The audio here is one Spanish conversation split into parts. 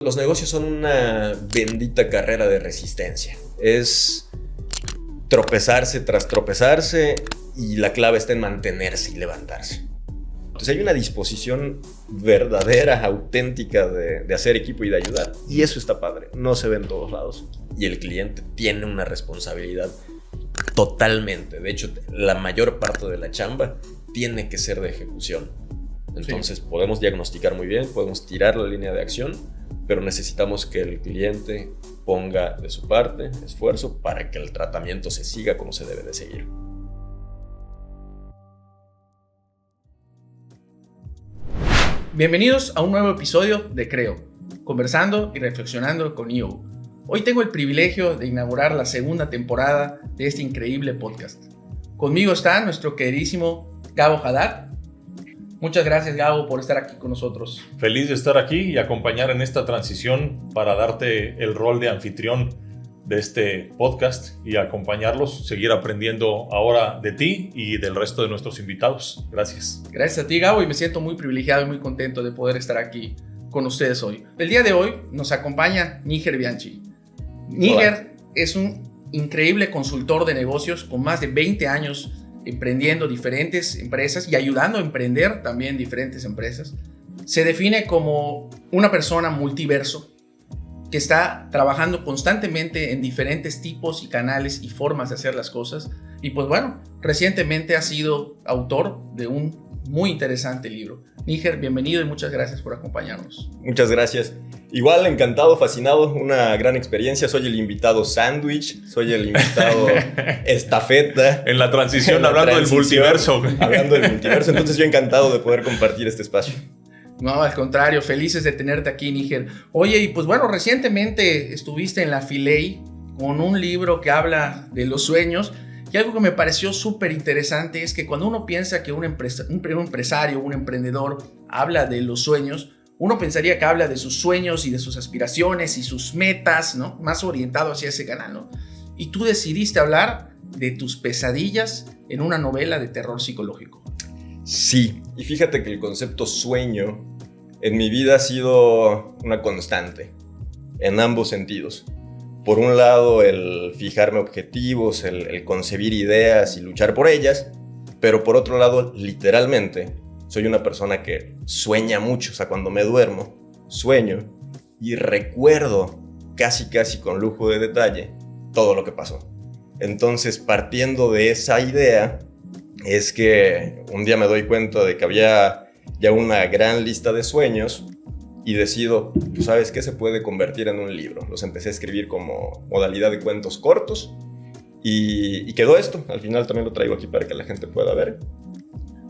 Los negocios son una bendita carrera de resistencia. Es tropezarse tras tropezarse y la clave está en mantenerse y levantarse. Entonces hay una disposición verdadera, auténtica de hacer equipo y de ayudar. Y eso está padre, no se ve en todos lados. Y el cliente tiene una responsabilidad totalmente. De hecho, la mayor parte de la chamba tiene que ser de ejecución. Entonces podemos diagnosticar muy bien, podemos tirar la línea de acción, pero necesitamos que el cliente ponga de su parte esfuerzo para que el tratamiento se siga como se debe de seguir. Bienvenidos a un nuevo episodio de Creo, conversando y reflexionando con IO. Hoy tengo el privilegio de inaugurar la segunda temporada de este increíble podcast. Conmigo está nuestro queridísimo Gabo Haddad. Muchas gracias, Gabo, por estar aquí con nosotros. Feliz de estar aquí y acompañar en esta transición para darte el rol de anfitrión de este podcast y acompañarlos, seguir aprendiendo ahora de ti y del resto de nuestros invitados. Gracias. Gracias a ti, Gabo, y me siento muy privilegiado y muy contento de poder estar aquí con ustedes hoy. El día de hoy nos acompaña Níger Bianchi. Níger es un increíble consultor de negocios con más de 20 años emprendiendo diferentes empresas y ayudando a emprender también diferentes empresas. Se define como una persona multiverso que está trabajando constantemente en diferentes tipos y canales y formas de hacer las cosas. Y pues bueno, recientemente ha sido autor de un muy interesante libro. Níger, bienvenido y muchas gracias por acompañarnos. Muchas gracias. Igual, encantado, fascinado, una gran experiencia. Soy el invitado sándwich, soy el invitado estafeta. En la transición, hablando del multiverso. Hablando del multiverso, entonces yo encantado de poder compartir este espacio. No, al contrario, felices de tenerte aquí, Níger. Oye, y pues bueno, recientemente estuviste en la Filey con un libro que habla de los sueños. Y algo que me pareció súper interesante es que cuando uno piensa que un empresario, un emprendedor habla de los sueños, uno pensaría que habla de sus sueños y de sus aspiraciones y sus metas, ¿no? Más orientado hacia ese canal, ¿no? Y tú decidiste hablar de tus pesadillas en una novela de terror psicológico. Sí, y fíjate que el concepto sueño en mi vida ha sido una constante, en ambos sentidos. Por un lado, el fijarme objetivos, el concebir ideas y luchar por ellas, pero por otro lado, literalmente, soy una persona que sueña mucho. O sea, cuando me duermo, sueño y recuerdo casi con lujo de detalle todo lo que pasó. Entonces, partiendo de esa idea, es que un día me doy cuenta de que había ya una gran lista de sueños y decido, ¿tú sabes qué? Se puede convertir en un libro. Los empecé a escribir como modalidad de cuentos cortos y quedó esto. Al final también lo traigo aquí para que la gente pueda ver.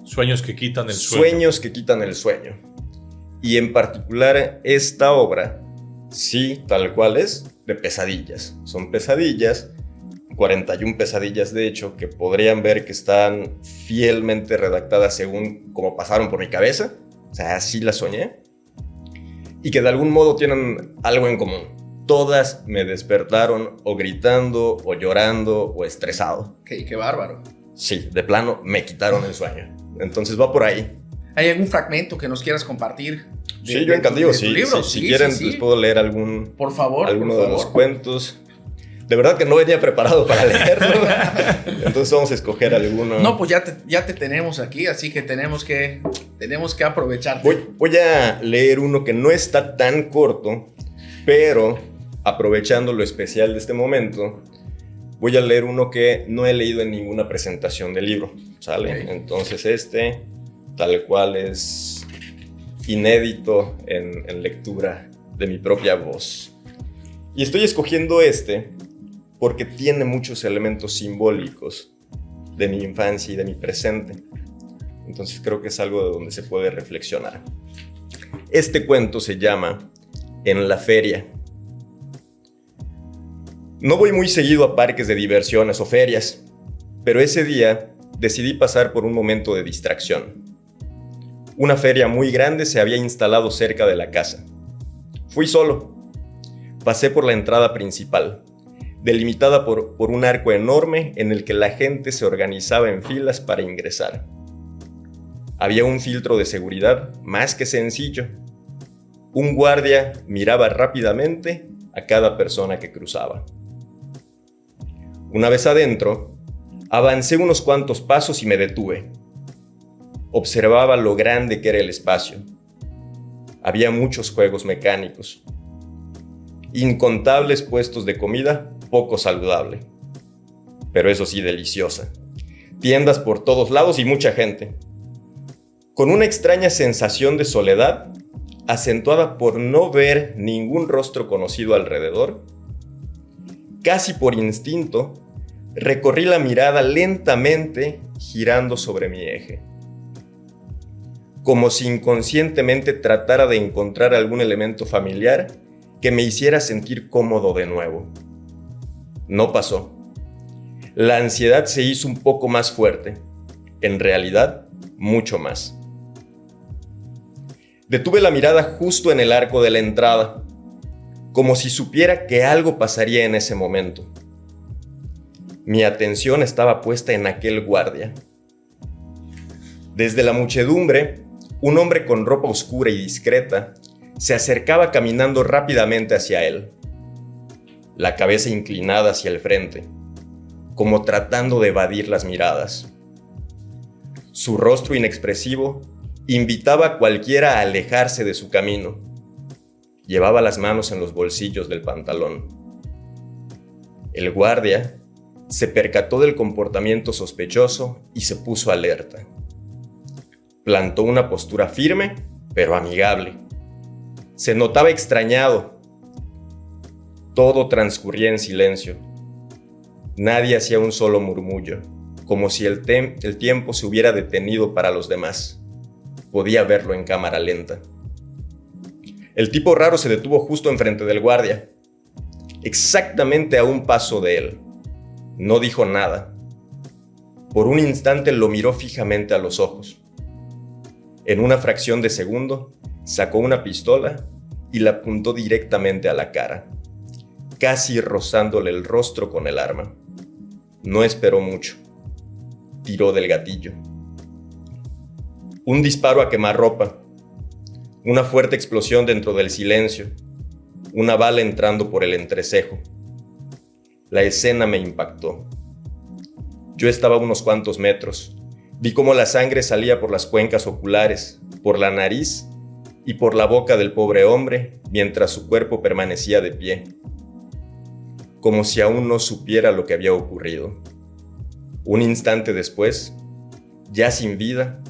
Sueños que quitan el sueño. Sueños que quitan el sueño. Y en particular esta obra, sí, tal cual es, de pesadillas. Son pesadillas, 41 pesadillas de hecho, que podrían ver que están fielmente redactadas según como pasaron por mi cabeza. O sea, así las soñé. Y que de algún modo tienen algo en común. Todas me despertaron o gritando, o llorando, o estresado. Qué bárbaro. Sí, de plano me quitaron el sueño. Entonces va por ahí. ¿Hay algún fragmento que nos quieras compartir? Sí, yo encantado. Sí, si quieren, les puedo leer algún. Por favor. Alguno de los cuentos. De verdad que no venía preparado para leerlo. Entonces vamos a escoger alguno. No, pues ya te tenemos aquí, así que tenemos que aprovechar. Voy a leer uno que no está tan corto, pero aprovechando lo especial de este momento, voy a leer uno que no he leído en ninguna presentación del libro, ¿sale? Okay. Entonces este, tal cual, es inédito en lectura de mi propia voz. Y estoy escogiendo este porque tiene muchos elementos simbólicos de mi infancia y de mi presente. Entonces creo que es algo de donde se puede reflexionar. Este cuento se llama En la feria. No voy muy seguido a parques de diversiones o ferias, pero ese día decidí pasar por un momento de distracción. Una feria muy grande se había instalado cerca de la casa. Fui solo. Pasé por la entrada principal, delimitada por un arco enorme en el que la gente se organizaba en filas para ingresar. Había un filtro de seguridad más que sencillo. un guardia miraba rápidamente a cada persona que cruzaba. Una vez adentro, avancé unos cuantos pasos y me detuve. Observaba lo grande que era el espacio. Había muchos juegos mecánicos. Incontables puestos de comida poco saludable, pero eso sí deliciosa. Tiendas por todos lados y mucha gente. Con una extraña sensación de soledad, acentuada por no ver ningún rostro conocido alrededor, casi por instinto, recorrí la mirada lentamente girando sobre mi eje, como si inconscientemente tratara de encontrar algún elemento familiar que me hiciera sentir cómodo de nuevo. No pasó. La ansiedad se hizo un poco más fuerte, en realidad, mucho más. Detuve la mirada justo en el arco de la entrada, como si supiera que algo pasaría en ese momento. Mi atención estaba puesta en aquel guardia. Desde la muchedumbre, un hombre con ropa oscura y discreta se acercaba caminando rápidamente hacia él, la cabeza inclinada hacia el frente, como tratando de evadir las miradas. Su rostro inexpresivo invitaba a cualquiera a alejarse de su camino. Llevaba las manos en los bolsillos del pantalón. El guardia se percató del comportamiento sospechoso y se puso alerta. Plantó una postura firme, pero amigable. Se notaba extrañado. Todo transcurría en silencio. Nadie hacía un solo murmullo, como si el tiempo se hubiera detenido para los demás. Podía verlo en cámara lenta. El tipo raro se detuvo justo enfrente del guardia, exactamente a un paso de él. No dijo nada. Por un instante lo miró fijamente a los ojos. En una fracción de segundo, sacó una pistola y la apuntó directamente a la cara, casi rozándole el rostro con el arma. No esperó mucho. Tiró del gatillo. Un disparo a quemarropa. Una fuerte explosión dentro del silencio. Una bala entrando por el entrecejo. La escena me impactó. Yo estaba a unos cuantos metros. Vi cómo la sangre salía por las cuencas oculares, por la nariz y por la boca del pobre hombre, mientras su cuerpo permanecía de pie, como si aún no supiera lo que había ocurrido. Un instante después, ya sin vida,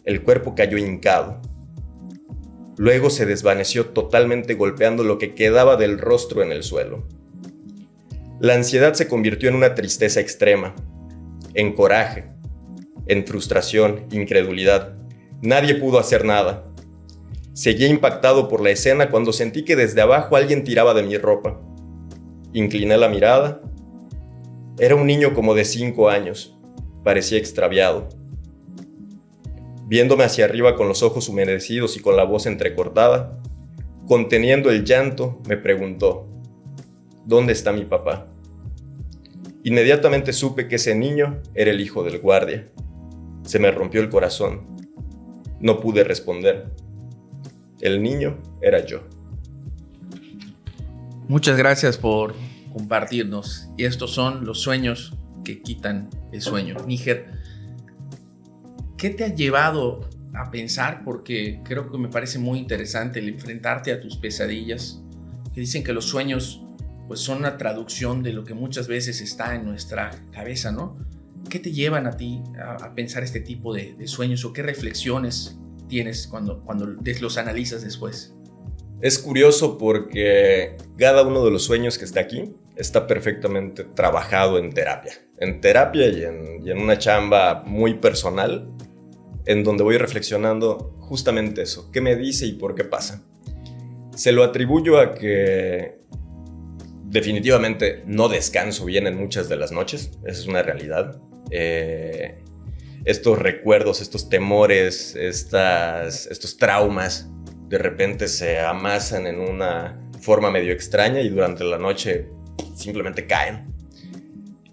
el cuerpo cayó hincado. Luego se desvaneció totalmente golpeando lo que quedaba del rostro en el suelo. La ansiedad se convirtió en una tristeza extrema, en coraje, en frustración, incredulidad. Nadie pudo hacer nada. Seguía impactado por la escena cuando sentí que desde abajo alguien tiraba de mi ropa. Incliné la mirada. Era un niño como de 5 años. Parecía extraviado. Viéndome hacia arriba con los ojos humedecidos y con la voz entrecortada, conteniendo el llanto, me preguntó: ¿dónde está mi papá? Inmediatamente supe que ese niño era el hijo del guardia. Se me rompió el corazón. No pude responder. El niño era yo. Muchas gracias por compartirnos. Y estos son los sueños que quitan el sueño. Níger, ¿qué te ha llevado a pensar? Porque creo que me parece muy interesante el enfrentarte a tus pesadillas, que dicen que los sueños pues son una traducción de lo que muchas veces está en nuestra cabeza, ¿no? ¿Qué te llevan a ti a pensar este tipo de sueños, o qué reflexiones tienes cuando los analizas después? Es curioso porque cada uno de los sueños que está aquí está perfectamente trabajado en terapia. En terapia y en una chamba muy personal, en donde voy reflexionando justamente eso. ¿Qué me dice y por qué pasa? Se lo atribuyo a que definitivamente no descanso bien en muchas de las noches. Esa es una realidad. Estos recuerdos, estos temores, estos traumas, de repente se amasan en una forma medio extraña y durante la noche simplemente caen.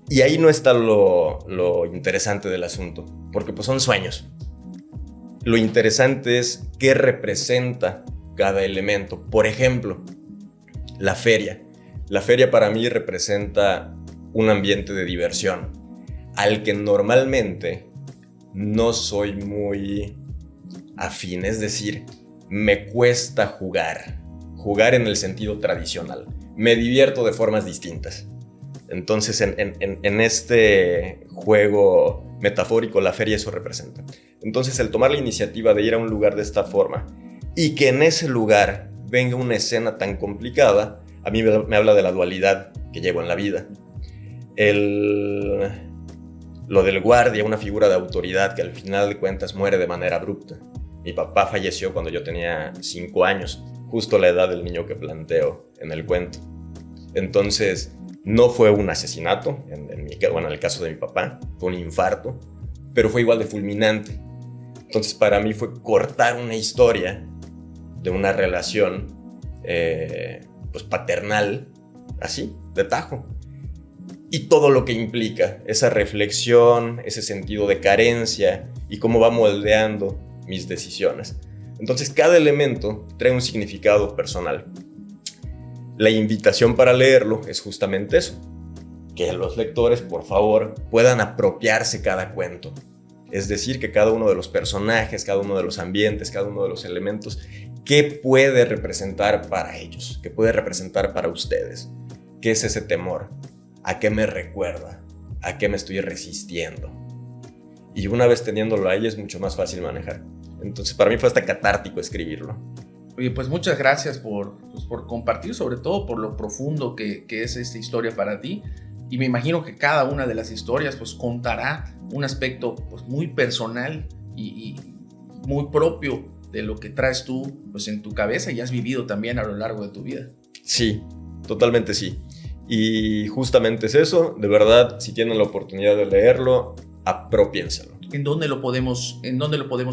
Y ahí no está lo interesante del asunto, porque pues son sueños. Lo interesante es qué representa cada elemento. Por ejemplo, la feria. La feria para mí representa un ambiente de diversión al que normalmente no soy muy afín, es decir, me cuesta jugar en el sentido tradicional. Me divierto de formas distintas. Entonces, en este juego metafórico, la feria eso representa. Entonces, el tomar la iniciativa de ir a un lugar de esta forma y que en ese lugar venga una escena tan complicada, a mí me habla de la dualidad que llevo en la vida. Lo del guardia, una figura de autoridad que al final de cuentas muere de manera abrupta. Mi papá falleció cuando yo tenía 5 años, justo la edad del niño que planteo en el cuento. Entonces, no fue un asesinato, en el caso de mi papá, fue un infarto, pero fue igual de fulminante. Entonces, para mí fue cortar una historia de una relación pues paternal, así, de tajo. Y todo lo que implica, esa reflexión, ese sentido de carencia y cómo va moldeando mis decisiones. Entonces, cada elemento trae un significado personal. La invitación para leerlo es justamente eso, que los lectores, por favor, puedan apropiarse cada cuento. Es decir, que cada uno de los personajes, cada uno de los ambientes, cada uno de los elementos, ¿qué puede representar para ellos? ¿Qué puede representar para ustedes? ¿Qué es ese temor? ¿A qué me recuerda? ¿A qué me estoy resistiendo? Y una vez teniéndolo ahí es mucho más fácil manejar. Entonces, para mí fue hasta catártico escribirlo. Oye, pues muchas gracias por compartir, sobre todo por lo profundo que es esta historia para ti. Y me imagino que cada una de las historias pues contará un aspecto pues muy personal y muy propio de lo que traes tú pues en tu cabeza y has vivido también a lo largo de tu vida. Sí, totalmente sí. Y justamente es eso, de verdad, si tienen la oportunidad de leerlo, apropiénselo. ¿En dónde lo podemos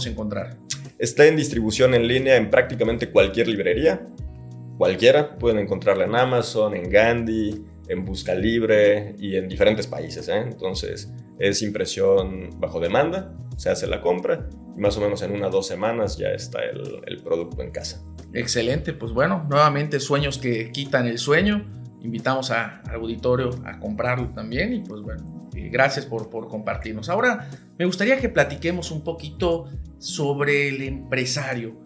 encontrar? Está en distribución en línea en prácticamente cualquier librería, cualquiera. Pueden encontrarla en Amazon, en Gandhi, en Busca Libre y en diferentes países, ¿eh? Entonces es impresión bajo demanda, se hace la compra y más o menos en 1 o 2 semanas ya está el producto en casa. Excelente, pues bueno, nuevamente Sueños que quitan el sueño. Invitamos al auditorio a comprarlo también y pues bueno, gracias por compartirnos. Ahora me gustaría que platiquemos un poquito sobre el empresario.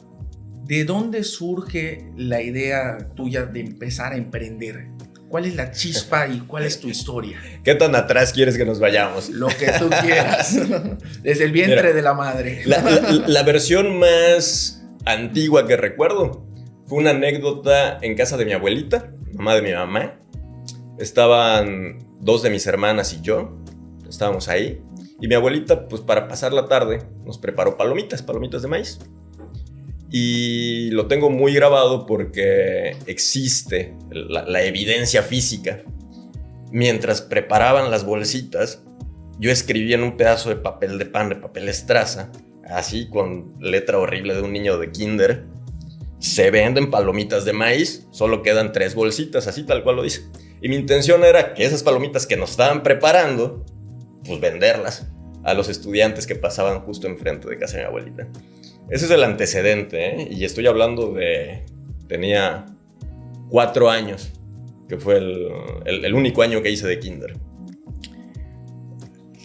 ¿De dónde surge la idea tuya de empezar a emprender? ¿Cuál es la chispa y cuál es tu historia? ¿Qué tan atrás quieres que nos vayamos? Lo que tú quieras. Desde el vientre de la madre. La versión más antigua que recuerdo fue una anécdota en casa de mi abuelita, mamá de mi mamá. Estaban 2 de mis hermanas y yo, estábamos ahí. Y mi abuelita, pues para pasar la tarde, nos preparó palomitas de maíz. Y lo tengo muy grabado porque existe la evidencia física. Mientras preparaban las bolsitas, yo escribía en un pedazo de papel de pan, de papel estraza, así con letra horrible de un niño de kinder: se venden palomitas de maíz, solo quedan 3 bolsitas, así tal cual lo dice. Y mi intención era que esas palomitas que nos estaban preparando, pues venderlas a los estudiantes que pasaban justo enfrente de casa de mi abuelita. Ese es el antecedente, ¿eh? Y estoy hablando tenía 4 años, que fue el único año que hice de kinder.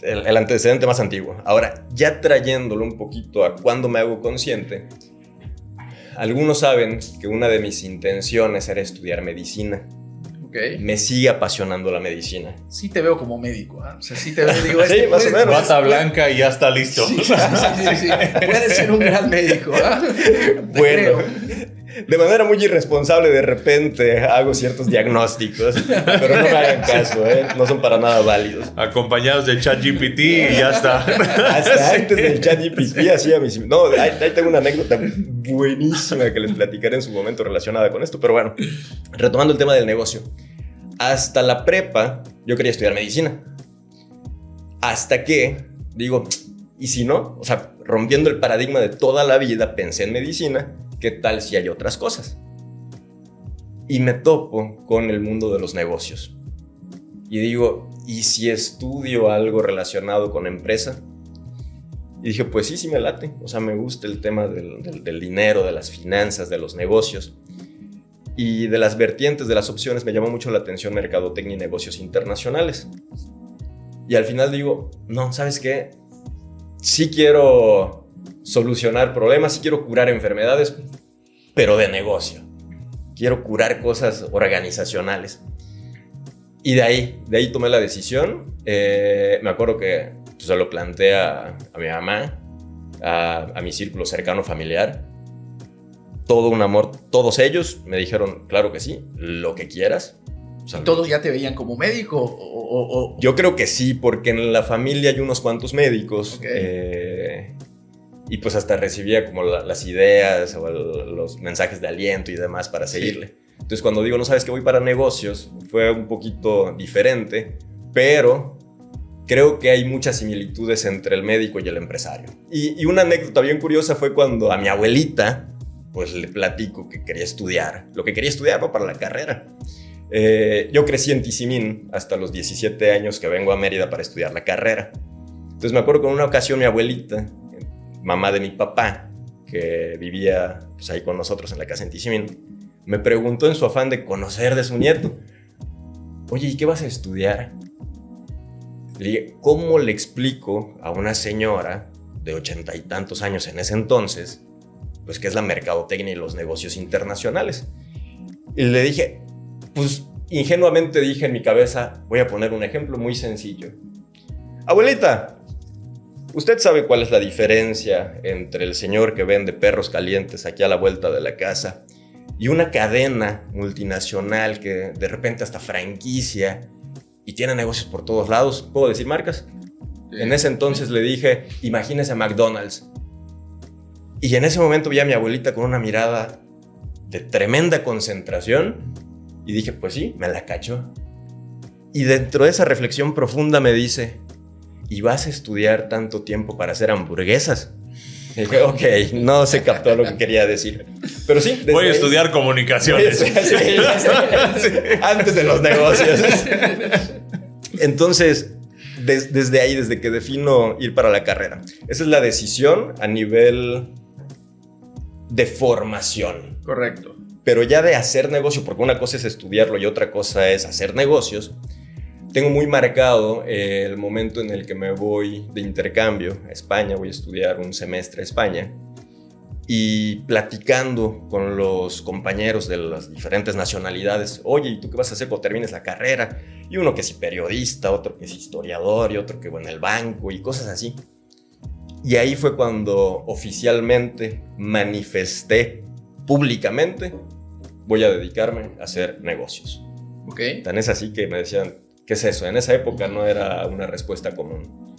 El antecedente más antiguo. Ahora, ya trayéndolo un poquito a cuando me hago consciente, algunos saben que una de mis intenciones era estudiar medicina. Okay. Me sigue apasionando la medicina. Sí te veo como médico, ¿eh? O sea, sí te veo, digo, sí, más o menos. Bata blanca y ya está listo. Sí. Puedes ser un gran médico, ¿eh? Bueno, de manera muy irresponsable de repente hago ciertos diagnósticos, pero no me hagan caso, ¿eh? No son para nada válidos. Acompañados de ChatGPT y ya está. Hasta antes del ChatGPT hacía mis... No, ahí tengo una anécdota buenísima que les platicaré en su momento relacionada con esto, pero bueno, retomando el tema del negocio. Hasta la prepa yo quería estudiar medicina. Hasta que, digo, ¿y si no? O sea, rompiendo el paradigma de toda la vida, pensé en medicina. ¿Qué tal si hay otras cosas? Y me topo con el mundo de los negocios. Y digo, ¿y si estudio algo relacionado con empresa? Y dije, pues sí me late. O sea, me gusta el tema del dinero, de las finanzas, de los negocios. Y de las vertientes, de las opciones, me llamó mucho la atención mercadotecnia y negocios internacionales. Y al final digo, no, ¿sabes qué? Sí quiero solucionar problemas, sí quiero curar enfermedades, pero de negocio. Quiero curar cosas organizacionales. Y de ahí tomé la decisión. Me acuerdo que se lo planteé a mi mamá, a mi círculo cercano familiar. Todo un amor. Todos ellos me dijeron, claro que sí, lo que quieras. O sea, ¿y todos ya te veían como médico? Yo creo que sí, porque en la familia hay unos cuantos médicos. Okay. Y pues hasta recibía como las ideas o los mensajes de aliento y demás para seguirle. Sí. Entonces cuando digo, no sabes que voy para negocios, fue un poquito diferente, pero creo que hay muchas similitudes entre el médico y el empresario. Y una anécdota bien curiosa fue cuando a mi abuelita, pues le platico que quería estudiar, lo que quería estudiar, ¿no? Para la carrera. Yo crecí en Tizimín hasta los 17 años que vengo a Mérida para estudiar la carrera. Entonces me acuerdo que en una ocasión mi abuelita, mamá de mi papá, que vivía pues, ahí con nosotros en la casa en Tizimín, me preguntó en su afán de conocer de su nieto, oye, ¿y qué vas a estudiar? Le dije, ¿cómo le explico a una señora de 80 y tantos años en ese entonces, pues qué es la mercadotecnia y los negocios internacionales? Y le dije, pues ingenuamente dije en mi cabeza, voy a poner un ejemplo muy sencillo. Abuelita, ¿usted sabe cuál es la diferencia entre el señor que vende perros calientes aquí a la vuelta de la casa y una cadena multinacional que de repente hasta franquicia y tiene negocios por todos lados? ¿Puedo decir marcas? Sí. En ese entonces le dije, imagínese a McDonald's. Y en ese momento vi a mi abuelita con una mirada de tremenda concentración y dije, pues sí, me la cachó. Y dentro de esa reflexión profunda me dice, ¿y vas a estudiar tanto tiempo para hacer hamburguesas? Y dije, ok, no se captó lo que quería decir. Pero sí. Voy a estudiar comunicaciones. Sí. Antes de los negocios. Entonces, desde ahí, desde que defino ir para la carrera, esa es la decisión a nivel de formación. Correcto. Pero ya de hacer negocio, porque una cosa es estudiarlo y otra cosa es hacer negocios, tengo muy marcado el momento en el que me voy de intercambio a España. Voy a estudiar un semestre a España y platicando con los compañeros de las diferentes nacionalidades, oye, ¿y tú qué vas a hacer cuando termines la carrera? Y uno que es periodista, otro que es historiador y otro que va en el banco y cosas así. Y ahí fue cuando oficialmente manifesté públicamente, voy a dedicarme a hacer negocios. Okay. Tan es así que me decían, ¿qué es eso? En esa época no era una respuesta común.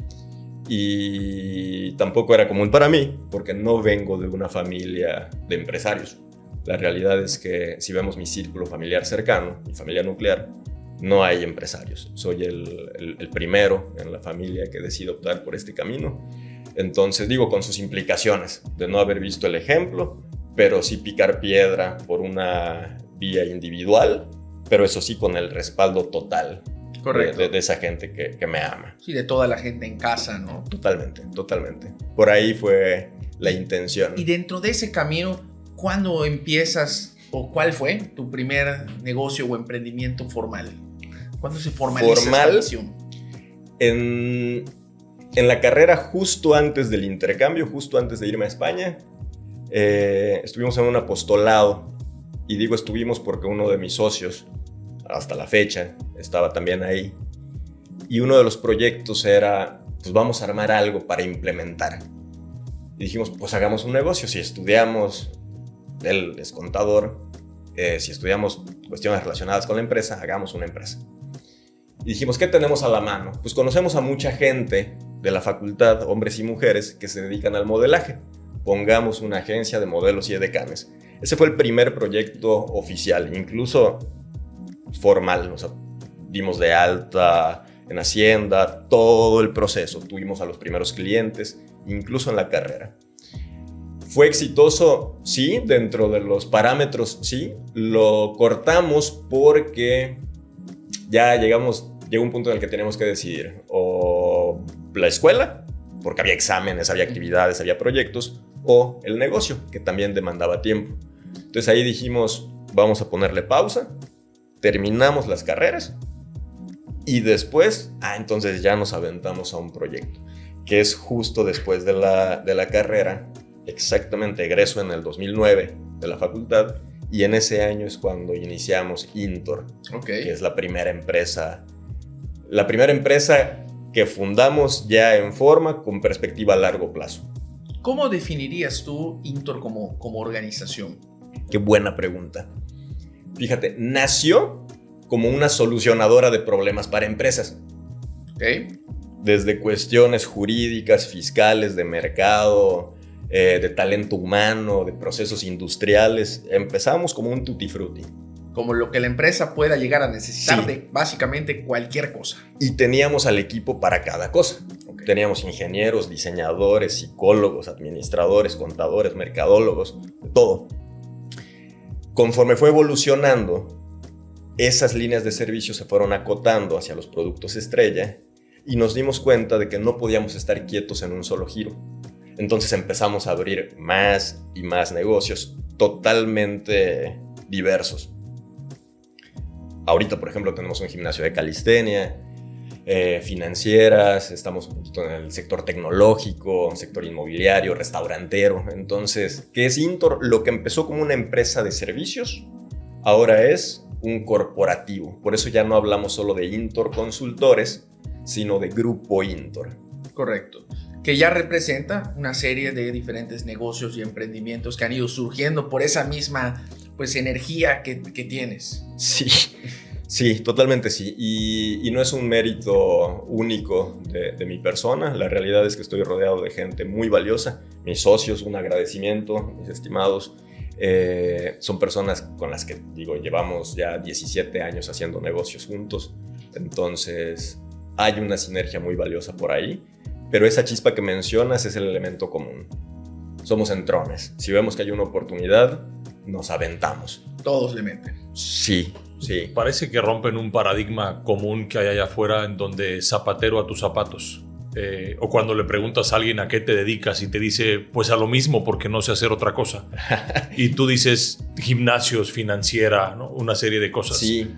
Y tampoco era común para mí, porque no vengo de una familia de empresarios. La realidad es que si vemos mi círculo familiar cercano, mi familia nuclear, no hay empresarios. Soy el primero en la familia que decide optar por este camino. Entonces, digo, con sus implicaciones de no haber visto el ejemplo, pero sí picar piedra por una vía individual, pero eso sí con el respaldo total. Correcto. De esa gente que me ama. Sí, de toda la gente en casa, ¿no? Totalmente. Por ahí fue la intención. Y dentro de ese camino, ¿cuándo empiezas o cuál fue tu primer negocio o emprendimiento formal? ¿Cuándo se formaliza esta misión? En la carrera, justo antes del intercambio, justo antes de irme a España, estuvimos en un apostolado. Y digo estuvimos porque uno de mis socios, hasta la fecha, estaba también ahí. Y uno de los proyectos era, pues vamos a armar algo para implementar. Y dijimos, pues hagamos un negocio. Si estudiamos, él es contador, si estudiamos cuestiones relacionadas con la empresa, hagamos una empresa. Y dijimos, ¿qué tenemos a la mano? Pues conocemos a mucha gente de la facultad, hombres y mujeres, que se dedican al modelaje. Pongamos una agencia de modelos y edecanes. Ese fue el primer proyecto oficial, incluso formal. O sea, dimos de alta en Hacienda, todo el proceso. Tuvimos a los primeros clientes, incluso en la carrera. ¿Fue exitoso? Sí, dentro de los parámetros, sí. Lo cortamos porque ya llegó un punto en el que teníamos que decidir o la escuela porque había exámenes, había actividades, había proyectos, o el negocio, que también demandaba tiempo. Entonces ahí dijimos, vamos a ponerle pausa, terminamos las carreras y después, entonces ya nos aventamos a un proyecto, que es justo después de la carrera, exactamente egreso en el 2009 de la facultad, y en ese año es cuando iniciamos Intor, que es la primera empresa que fundamos ya en forma con perspectiva a largo plazo. ¿Cómo definirías tú Intor como organización? Qué buena pregunta. Fíjate, nació como una solucionadora de problemas para empresas. Desde cuestiones jurídicas, fiscales, de mercado, de talento humano, de procesos industriales. Empezamos como un tutti frutti. Como lo que la empresa pueda llegar a necesitar de básicamente cualquier cosa. Y teníamos al equipo para cada cosa. Teníamos ingenieros, diseñadores, psicólogos, administradores, contadores, mercadólogos, de todo. Conforme fue evolucionando, esas líneas de servicio se fueron acotando hacia los productos estrella y nos dimos cuenta de que no podíamos estar quietos en un solo giro. Entonces empezamos a abrir más y más negocios totalmente diversos. Ahorita, por ejemplo, tenemos un gimnasio de calistenia, financieras, estamos un poquito en el sector tecnológico, sector inmobiliario, restaurantero. Entonces, ¿qué es Intor? Lo que empezó como una empresa de servicios, ahora es un corporativo. Por eso ya no hablamos solo de Intor Consultores, sino de Grupo Intor. Correcto. Que ya representa una serie de diferentes negocios y emprendimientos que han ido surgiendo por esa misma energía que tienes. Sí, totalmente sí. Y no es un mérito único de mi persona. La realidad es que estoy rodeado de gente muy valiosa. Mis socios, un agradecimiento, mis estimados. Son personas con las que, llevamos ya 17 años haciendo negocios juntos. Entonces, hay una sinergia muy valiosa por ahí. Pero esa chispa que mencionas es el elemento común. Somos entrones. Si vemos que hay una oportunidad, nos aventamos. Todos le meten. Sí. Parece que rompen un paradigma común que hay allá afuera en donde zapatero a tus zapatos. O cuando le preguntas a alguien a qué te dedicas y te dice, pues a lo mismo porque no sé hacer otra cosa. Y tú dices gimnasios, financiera, ¿no? Una serie de cosas. Sí.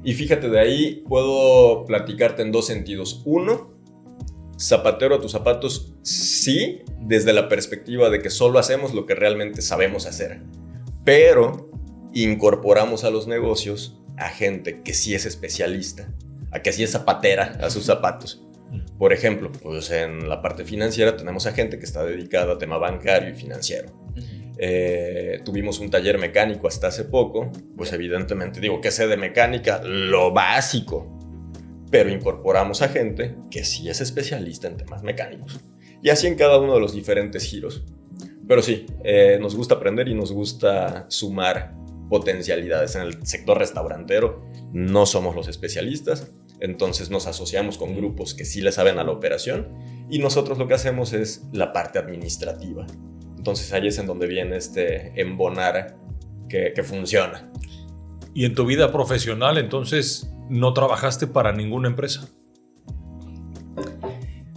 Y fíjate, de ahí puedo platicarte en dos sentidos. Uno, zapatero a tus zapatos, sí, desde la perspectiva de que solo hacemos lo que realmente sabemos hacer. Pero incorporamos a los negocios a gente que sí es especialista, a que sí es zapatera a sus zapatos. Por ejemplo, pues en la parte financiera tenemos a gente que está dedicada a tema bancario y financiero. Tuvimos un taller mecánico hasta hace poco, pues evidentemente ¿qué sé de mecánica? Lo básico. Pero incorporamos a gente que sí es especialista en temas mecánicos. Y así en cada uno de los diferentes giros. Pero sí, nos gusta aprender y nos gusta sumar potencialidades. En el sector restaurantero no somos los especialistas, entonces nos asociamos con grupos que sí le saben a la operación y nosotros lo que hacemos es la parte administrativa. Entonces ahí es en donde viene este embonar que funciona. ¿Y en tu vida profesional entonces no trabajaste para ninguna empresa?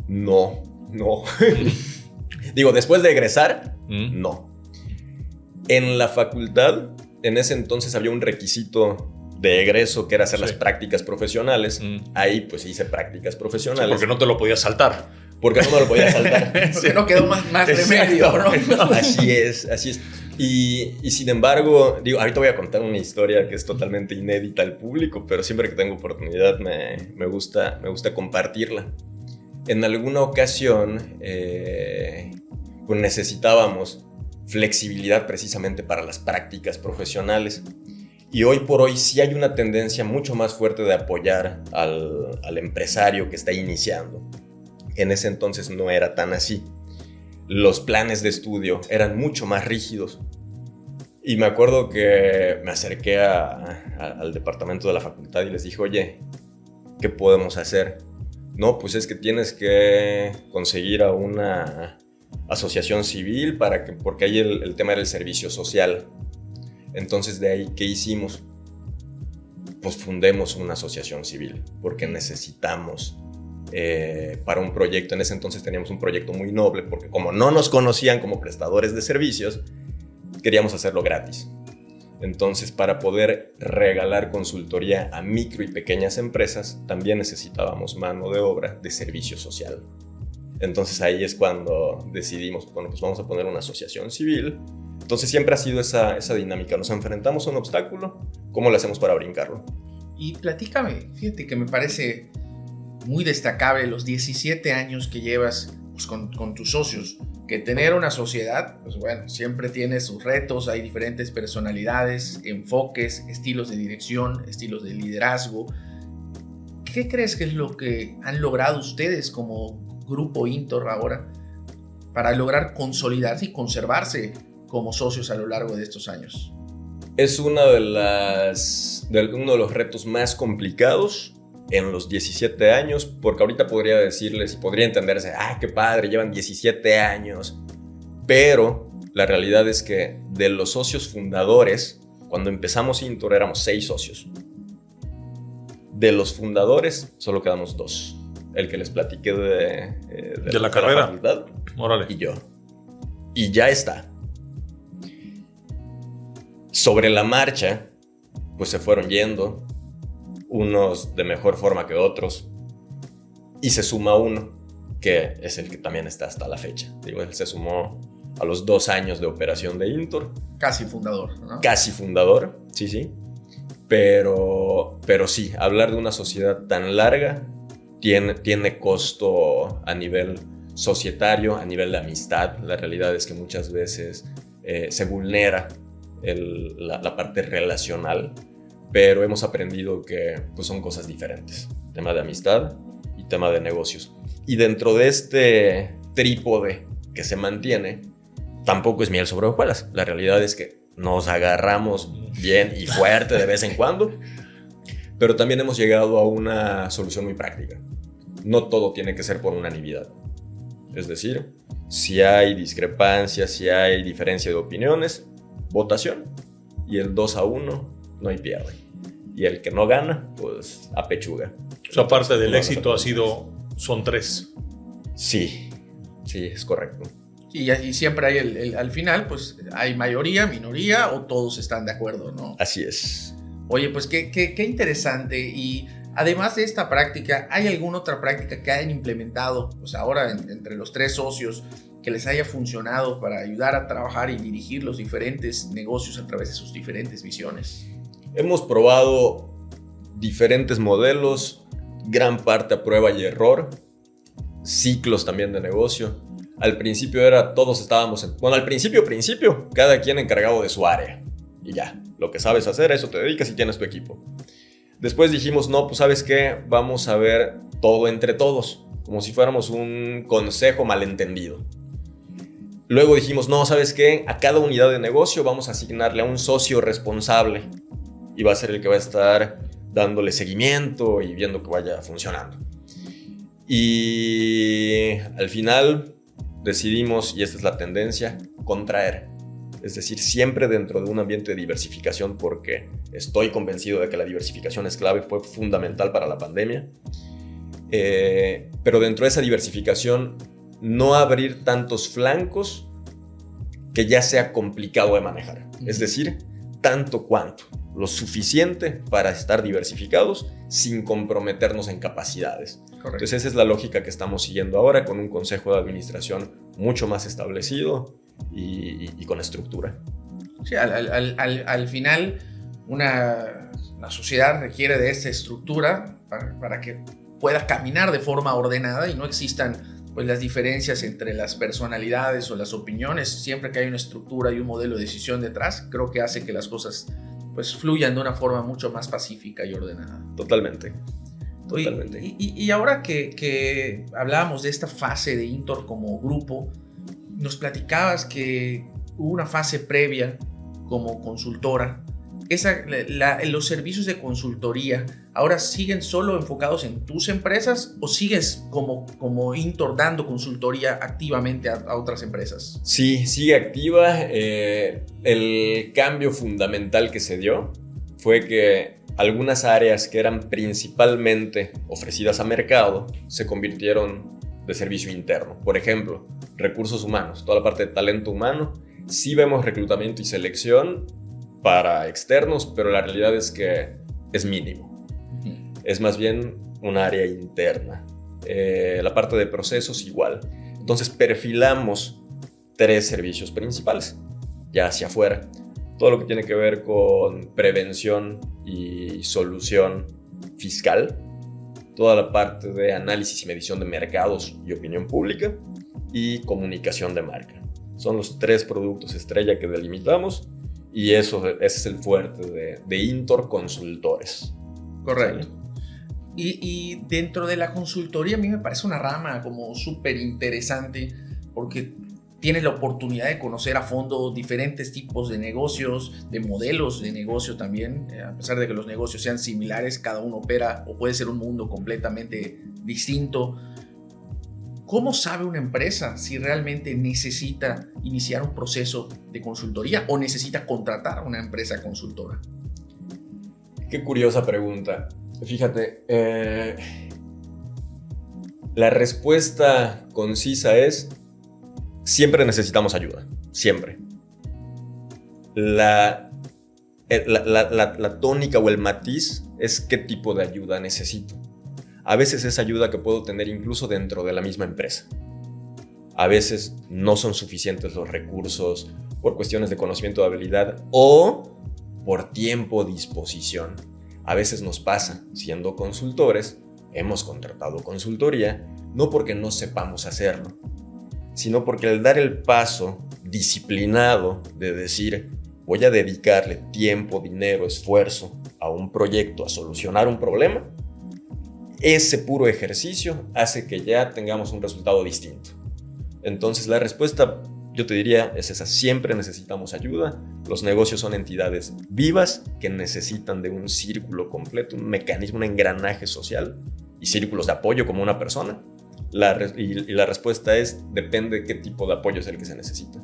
No. Después de egresar, no. En la facultad, en ese entonces había un requisito de egreso que era hacer las prácticas profesionales. Ahí pues hice prácticas profesionales. Sí, porque no te lo podías saltar. Porque no me lo podía saltar. Porque no quedó más remedio, ¿no? Así es. Y sin embargo, ahorita voy a contar una historia que es totalmente inédita al público, pero siempre que tengo oportunidad me gusta compartirla. En alguna ocasión, pues necesitábamos flexibilidad precisamente para las prácticas profesionales. Y hoy por hoy sí hay una tendencia mucho más fuerte de apoyar al empresario que está iniciando. En ese entonces no era tan así. Los planes de estudio eran mucho más rígidos. Y me acuerdo que me acerqué al departamento de la facultad y les dije, oye, ¿qué podemos hacer? No, pues es que tienes que conseguir a una asociación civil porque ahí el tema era el servicio social. Entonces de ahí, ¿qué hicimos? Pues fundemos una asociación civil porque necesitamos para un proyecto. En ese entonces teníamos un proyecto muy noble porque como no nos conocían como prestadores de servicios, queríamos hacerlo gratis. Entonces, para poder regalar consultoría a micro y pequeñas empresas, también necesitábamos mano de obra de servicio social. Entonces ahí es cuando decidimos, bueno, pues vamos a poner una asociación civil. Entonces siempre ha sido esa dinámica. Nos enfrentamos a un obstáculo, ¿cómo lo hacemos para brincarlo? Y platícame, fíjate que me parece muy destacable los 17 años que llevas pues, con tus socios. Que tener una sociedad, pues bueno, siempre tiene sus retos, hay diferentes personalidades, enfoques, estilos de dirección, estilos de liderazgo. ¿Qué crees que es lo que han logrado ustedes como grupo Intor ahora para lograr consolidarse y conservarse como socios a lo largo de estos años? Es uno de los retos más complicados en los 17 años, porque ahorita podría decirles y podría entenderse, qué padre, llevan 17 años, pero la realidad es que de los socios fundadores, cuando empezamos Intor éramos 6 socios. De los fundadores solo quedamos 2, el que les platiqué de la carrera, la facultad, órale, y yo. Y ya está. Sobre la marcha, pues se fueron yendo, unos de mejor forma que otros, y se suma uno, que es el que también está hasta la fecha. Digo, él se sumó a los 2 años de operación de Intor. Casi fundador, ¿no? Casi fundador, sí. Pero sí, hablar de una sociedad tan larga tiene costo a nivel societario, a nivel de amistad. La realidad es que muchas veces se vulnera la parte relacional, pero hemos aprendido que pues, son cosas diferentes, tema de amistad y tema de negocios. Y dentro de este trípode que se mantiene, tampoco es miel sobre hojuelas. La realidad es que nos agarramos bien y fuerte de vez en cuando, pero también hemos llegado a una solución muy práctica. No todo tiene que ser por unanimidad. Es decir, si hay discrepancias, si hay diferencia de opiniones, votación, y el 2-1 no hay pierde. Y el que no gana, pues apechuga. O sea, parte del éxito son 3. Sí, es correcto. Y siempre hay al final, pues hay mayoría, minoría o todos están de acuerdo, ¿no? Así es. Oye, pues qué interesante. Y además de esta práctica, ¿hay alguna otra práctica que hayan implementado, pues ahora entre los 3 socios, que les haya funcionado para ayudar a trabajar y dirigir los diferentes negocios a través de sus diferentes visiones? Hemos probado diferentes modelos, gran parte a prueba y error, ciclos también de negocio. Al principio todos estábamos al principio, cada quien encargado de su área. Y ya, lo que sabes hacer, a eso te dedicas y tienes tu equipo. Después dijimos, no, pues ¿sabes qué? Vamos a ver todo entre todos, como si fuéramos un consejo malentendido. Luego dijimos, no, ¿sabes qué? A cada unidad de negocio vamos a asignarle a un socio responsable y va a ser el que va a estar dándole seguimiento y viendo que vaya funcionando. Y al final decidimos, y esta es la tendencia, contraer. Es decir, siempre dentro de un ambiente de diversificación, porque estoy convencido de que la diversificación es clave, fue fundamental para la pandemia. Pero dentro de esa diversificación, no abrir tantos flancos que ya sea complicado de manejar. Es decir, tanto cuanto, lo suficiente para estar diversificados sin comprometernos en capacidades. Correcto. Entonces esa es la lógica que estamos siguiendo ahora, con un consejo de administración mucho más establecido y con estructura. Sí, al final una sociedad requiere de esta estructura para que pueda caminar de forma ordenada y no existan pues, las diferencias entre las personalidades o las opiniones. Siempre que hay una estructura y un modelo de decisión detrás, creo que hace que las cosas pues, fluyan de una forma mucho más pacífica y ordenada. Totalmente. Y ahora que hablábamos de esta fase de Intor como grupo, nos platicabas que hubo una fase previa como consultora. Los servicios de consultoría ahora siguen solo enfocados en tus empresas o sigues como Intor dando consultoría activamente a otras empresas? Sí, sigue activa. El cambio fundamental que se dio fue que algunas áreas que eran principalmente ofrecidas a mercado se convirtieron de servicio interno. Por ejemplo, recursos humanos, toda la parte de talento humano. Sí vemos reclutamiento y selección para externos, pero la realidad es que es mínimo. Es más bien un área interna. La parte de procesos igual. Entonces perfilamos 3 servicios principales, ya hacia afuera. Todo lo que tiene que ver con prevención y solución fiscal, toda la parte de análisis y medición de mercados y opinión pública, y comunicación de marca. Son los 3 productos estrella que delimitamos, y ese es el fuerte de Intor Consultores. Correcto. Y dentro de la consultoría a mí me parece una rama como súper interesante, porque tienes la oportunidad de conocer a fondo diferentes tipos de negocios, de modelos de negocio también. A pesar de que los negocios sean similares, cada uno opera o puede ser un mundo completamente distinto. ¿Cómo sabe una empresa si realmente necesita iniciar un proceso de consultoría o necesita contratar a una empresa consultora? Qué curiosa pregunta. Fíjate, la respuesta concisa es: siempre necesitamos ayuda, siempre. La tónica o el matiz es qué tipo de ayuda necesito. A veces es ayuda que puedo tener incluso dentro de la misma empresa. A veces no son suficientes los recursos por cuestiones de conocimiento o habilidad, o por tiempo o disposición. A veces nos pasa, siendo consultores, hemos contratado consultoría, no porque no sepamos hacerlo, sino porque al dar el paso disciplinado de decir: voy a dedicarle tiempo, dinero, esfuerzo a un proyecto, a solucionar un problema, ese puro ejercicio hace que ya tengamos un resultado distinto. Entonces la respuesta, yo te diría, es esa: siempre necesitamos ayuda. Los negocios son entidades vivas que necesitan de un círculo completo, un mecanismo, un engranaje social y círculos de apoyo como una persona. Y la respuesta es: depende de qué tipo de apoyo es el que se necesita.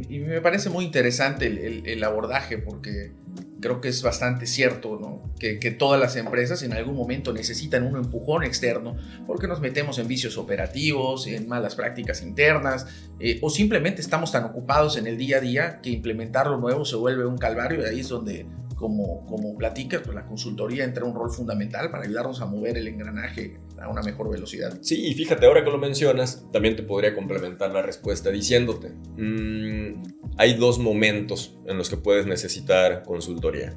Y me parece muy interesante el abordaje, porque creo que es bastante cierto, ¿no? Que todas las empresas en algún momento necesitan un empujón externo, porque nos metemos en vicios operativos, en malas prácticas internas, o simplemente estamos tan ocupados en el día a día que implementar lo nuevo se vuelve un calvario. Y ahí es donde, como platicas, pues la consultoría entra en un rol fundamental para ayudarnos a mover el engranaje a una mejor velocidad. Sí, y fíjate, ahora que lo mencionas, también te podría complementar la respuesta diciéndote: hay 2 momentos en los que puedes necesitar consultoría.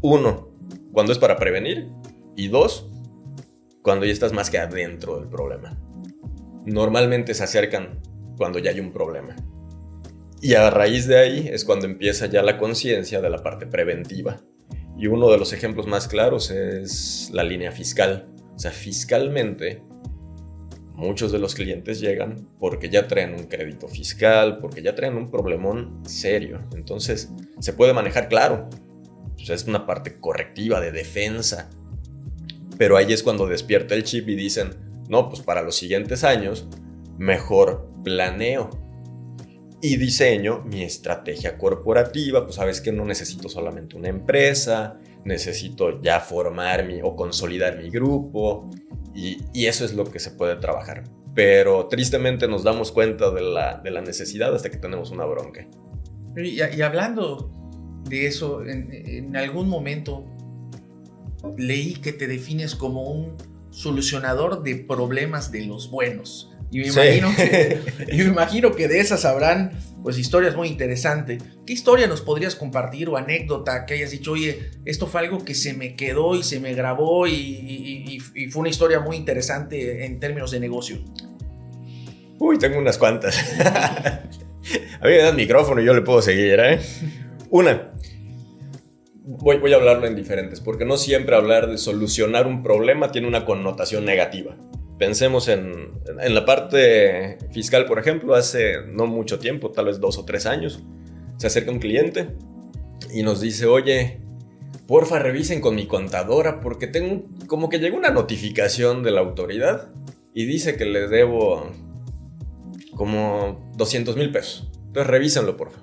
1, cuando es para prevenir, y 2, cuando ya estás más que adentro del problema. Normalmente se acercan cuando ya hay un problema. Y a raíz de ahí es cuando empieza ya la conciencia de la parte preventiva. Y uno de los ejemplos más claros es la línea fiscal. O sea, fiscalmente, muchos de los clientes llegan porque ya traen un crédito fiscal, porque ya traen un problemón serio. Entonces, se puede manejar, claro. Pues es una parte correctiva, de defensa. Pero ahí es cuando despierta el chip y dicen: no, pues para los siguientes años, mejor planeo y diseño mi estrategia corporativa. Pues sabes que no necesito solamente una empresa, necesito ya formar o consolidar mi grupo, y eso es lo que se puede trabajar. Pero tristemente nos damos cuenta de la necesidad hasta que tenemos una bronca. Y hablando de eso, en algún momento leí que te defines como un solucionador de problemas de los buenos. Y me imagino que de esas habrán pues historias muy interesantes. ¿Qué historia nos podrías compartir o anécdota que hayas dicho: oye, esto fue algo que se me quedó y se me grabó y fue una historia muy interesante en términos de negocio? Uy, tengo unas cuantas. A mí me dan micrófono y yo le puedo seguir, ¿eh? Una. Voy a hablarlo en diferentes, porque no siempre hablar de solucionar un problema tiene una connotación negativa. Pensemos en la parte fiscal, por ejemplo. Hace no mucho tiempo, tal vez 2 o 3 años, se acerca un cliente y nos dice: oye, porfa, revisen con mi contadora porque como que llegó una notificación de la autoridad y dice que les debo como 200,000 pesos. Entonces revísenlo, porfa.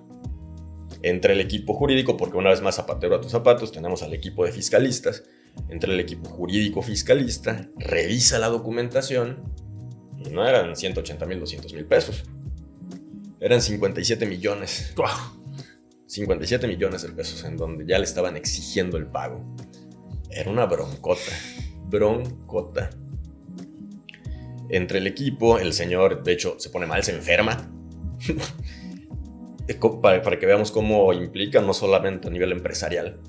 Entre el equipo jurídico, porque una vez más zapatero a tus zapatos, tenemos al equipo de fiscalistas. Entre el equipo jurídico fiscalista, revisa la documentación y no eran 180,000, 200,000 pesos. Eran 57 millones. Wow. 57 millones de pesos en donde ya le estaban exigiendo el pago. Era una broncota. Entre el equipo, el señor, de hecho, se pone mal, se enferma. para que veamos cómo implica, no solamente a nivel empresarial.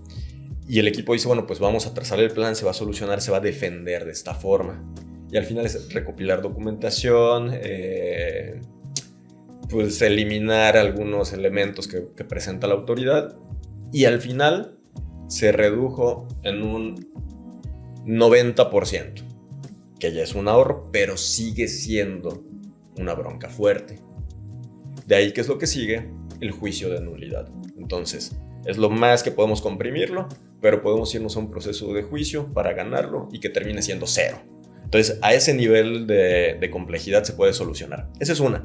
Y el equipo dice, bueno, pues vamos a trazar el plan, se va a solucionar, se va a defender de esta forma. Y al final es recopilar documentación, pues eliminar algunos elementos que presenta la autoridad. Y al final se redujo en un 90%, que ya es un ahorro, pero sigue siendo una bronca fuerte. De ahí, ¿qué es lo que sigue? El juicio de nulidad. Entonces, es lo más que podemos comprimirlo, pero podemos irnos a un proceso de juicio para ganarlo y que termine siendo cero. Entonces, a ese nivel de complejidad se puede solucionar. Esa es una.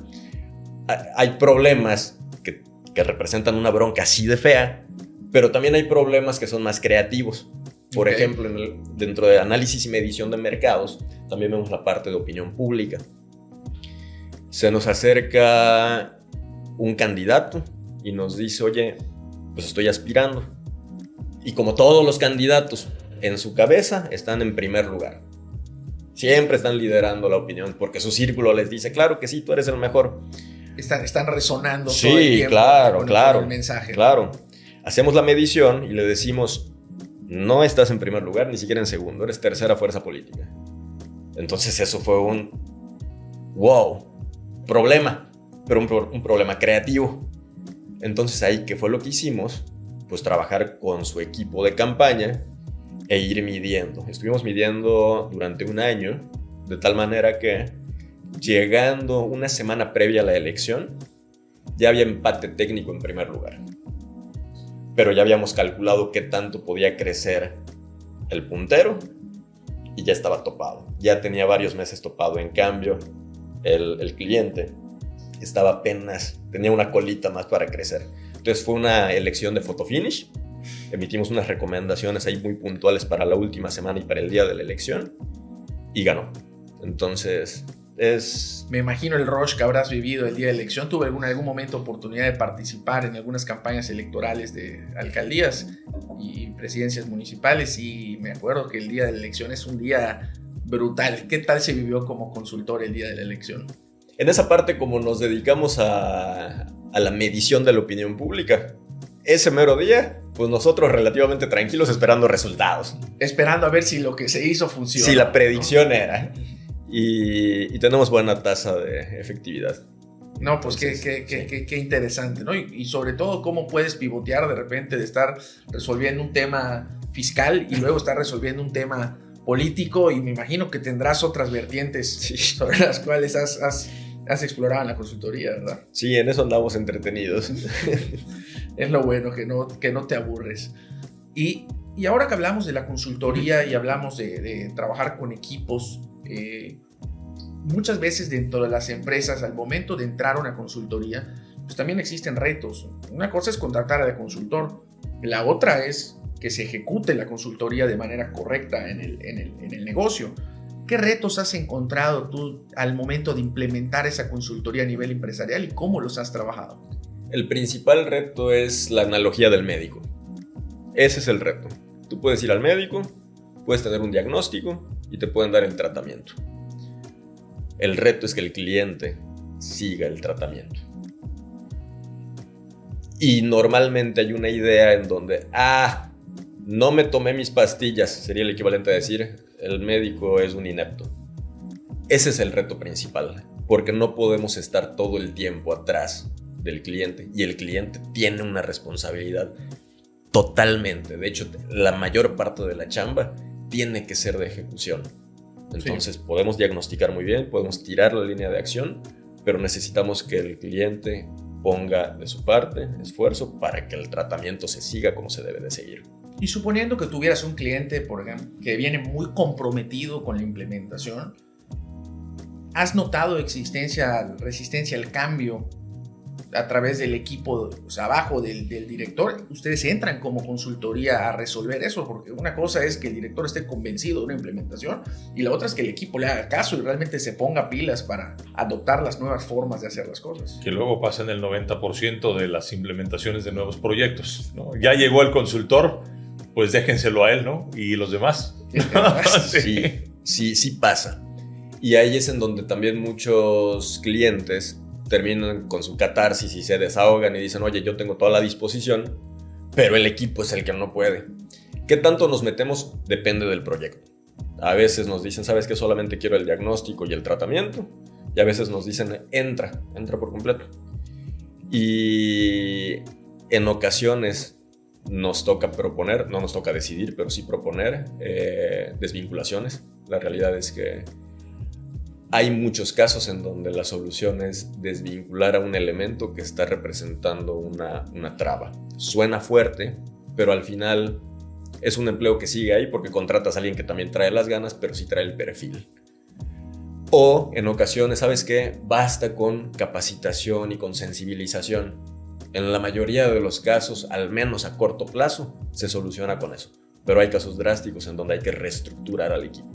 Hay problemas que representan una bronca así de fea, pero también hay problemas que son más creativos. Por ejemplo, dentro de análisis y medición de mercados, también vemos la parte de opinión pública. Se nos acerca un candidato y nos dice, oye, pues estoy aspirando. Y como todos los candidatos, en su cabeza están en primer lugar. Siempre están liderando la opinión porque su círculo les dice, claro que sí, tú eres el mejor. Están resonando sí, todo el tiempo claro, con el mensaje. Claro. Hacemos la medición y le decimos, no estás en primer lugar, ni siquiera en segundo, eres tercera fuerza política. Entonces eso fue un problema, pero un problema creativo. Entonces ahí, ¿qué fue lo que hicimos? Pues trabajar con su equipo de campaña e ir midiendo. Estuvimos midiendo durante un año, de tal manera que llegando una semana previa a la elección, ya había empate técnico en primer lugar. Pero ya habíamos calculado qué tanto podía crecer el puntero y ya estaba topado. Ya tenía varios meses topado. En cambio, el cliente estaba apenas, tenía una colita más para crecer. Entonces fue una elección de photo finish. Emitimos unas recomendaciones ahí muy puntuales para la última semana y para el día de la elección y ganó. Entonces Me imagino el rush que habrás vivido el día de la elección. Tuve en algún momento oportunidad de participar en algunas campañas electorales de alcaldías y presidencias municipales y me acuerdo que el día de la elección es un día brutal. ¿Qué tal se vivió como consultor el día de la elección? En esa parte, como nos dedicamos a la medición de la opinión pública, ese mero día, pues nosotros relativamente tranquilos esperando resultados. Esperando a ver si lo que se hizo funciona. Si la predicción, ¿no? Era. Y tenemos buena tasa de efectividad. No, pues qué interesante, ¿no? Y sobre todo, cómo puedes pivotear de repente de estar resolviendo un tema fiscal y luego estar resolviendo un tema político, y me imagino que tendrás otras vertientes sobre las cuales has explorado en la consultoría, ¿verdad? Sí, en eso andamos entretenidos. Es lo bueno, que no te aburres. Y ahora que hablamos de la consultoría y hablamos de trabajar con equipos, muchas veces dentro de las empresas, al momento de entrar a una consultoría, pues también existen retos. Una cosa es contratar al consultor, la otra es que se ejecute la consultoría de manera correcta en el negocio. ¿Qué retos has encontrado tú al momento de implementar esa consultoría a nivel empresarial y cómo los has trabajado? El principal reto es la analogía del médico. Ese es el reto. Tú puedes ir al médico, puedes tener un diagnóstico y te pueden dar el tratamiento. El reto es que el cliente siga el tratamiento. Y normalmente hay una idea en donde, no me tomé mis pastillas, sería el equivalente a decir, el médico es un inepto. Ese es el reto principal, porque no podemos estar todo el tiempo atrás del cliente, y el cliente tiene una responsabilidad totalmente. De hecho, la mayor parte de la chamba tiene que ser de ejecución. Entonces, podemos diagnosticar muy bien, podemos tirar la línea de acción, pero necesitamos que el cliente ponga de su parte esfuerzo para que el tratamiento se siga como se debe de seguir. Y suponiendo que tuvieras un cliente, por ejemplo, que viene muy comprometido con la implementación, ¿has notado resistencia al cambio a través del equipo, o sea, abajo del director, ustedes entran como consultoría a resolver eso, porque una cosa es que el director esté convencido de una implementación y la otra es que el equipo le haga caso y realmente se ponga pilas para adoptar las nuevas formas de hacer las cosas. Que luego pasa en el 90% de las implementaciones de nuevos proyectos, ¿no? Ya llegó el consultor, pues déjenselo a él, ¿no? Y los demás. Sí pasa. Y ahí es en donde también muchos clientes terminan con su catarsis y se desahogan y dicen, oye, yo tengo toda la disposición, pero el equipo es el que no puede. ¿Qué tanto nos metemos? Depende del proyecto. A veces nos dicen, ¿sabes qué? Solamente quiero el diagnóstico y el tratamiento. Y a veces nos dicen, entra por completo. Y en ocasiones nos toca proponer, no nos toca decidir, pero sí proponer desvinculaciones. La realidad es que hay muchos casos en donde la solución es desvincular a un elemento que está representando una traba. Suena fuerte, pero al final es un empleo que sigue ahí porque contratas a alguien que también trae las ganas, pero sí trae el perfil. O en ocasiones, ¿sabes qué? Basta con capacitación y con sensibilización. En la mayoría de los casos, al menos a corto plazo, se soluciona con eso. Pero hay casos drásticos en donde hay que reestructurar al equipo.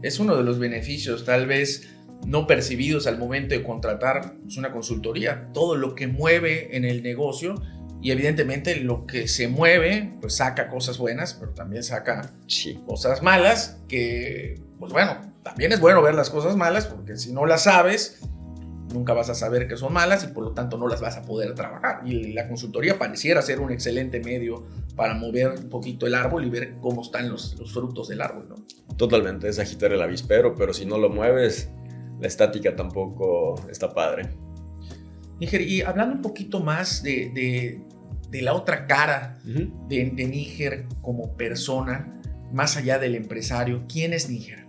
Es uno de los beneficios, tal vez no percibidos al momento de contratar una consultoría. Todo lo que mueve en el negocio y evidentemente lo que se mueve, pues saca cosas buenas, pero también saca cosas malas que, pues bueno, también es bueno ver las cosas malas porque si no las sabes, nunca vas a saber que son malas y por lo tanto no las vas a poder trabajar. Y la consultoría pareciera ser un excelente medio para mover un poquito el árbol y ver cómo están los frutos del árbol, ¿no? Totalmente, es agitar el avispero, pero si no lo mueves, la estática tampoco está padre. Níger, y hablando un poquito más de la otra cara de Níger como persona, más allá del empresario, ¿quién es Níger?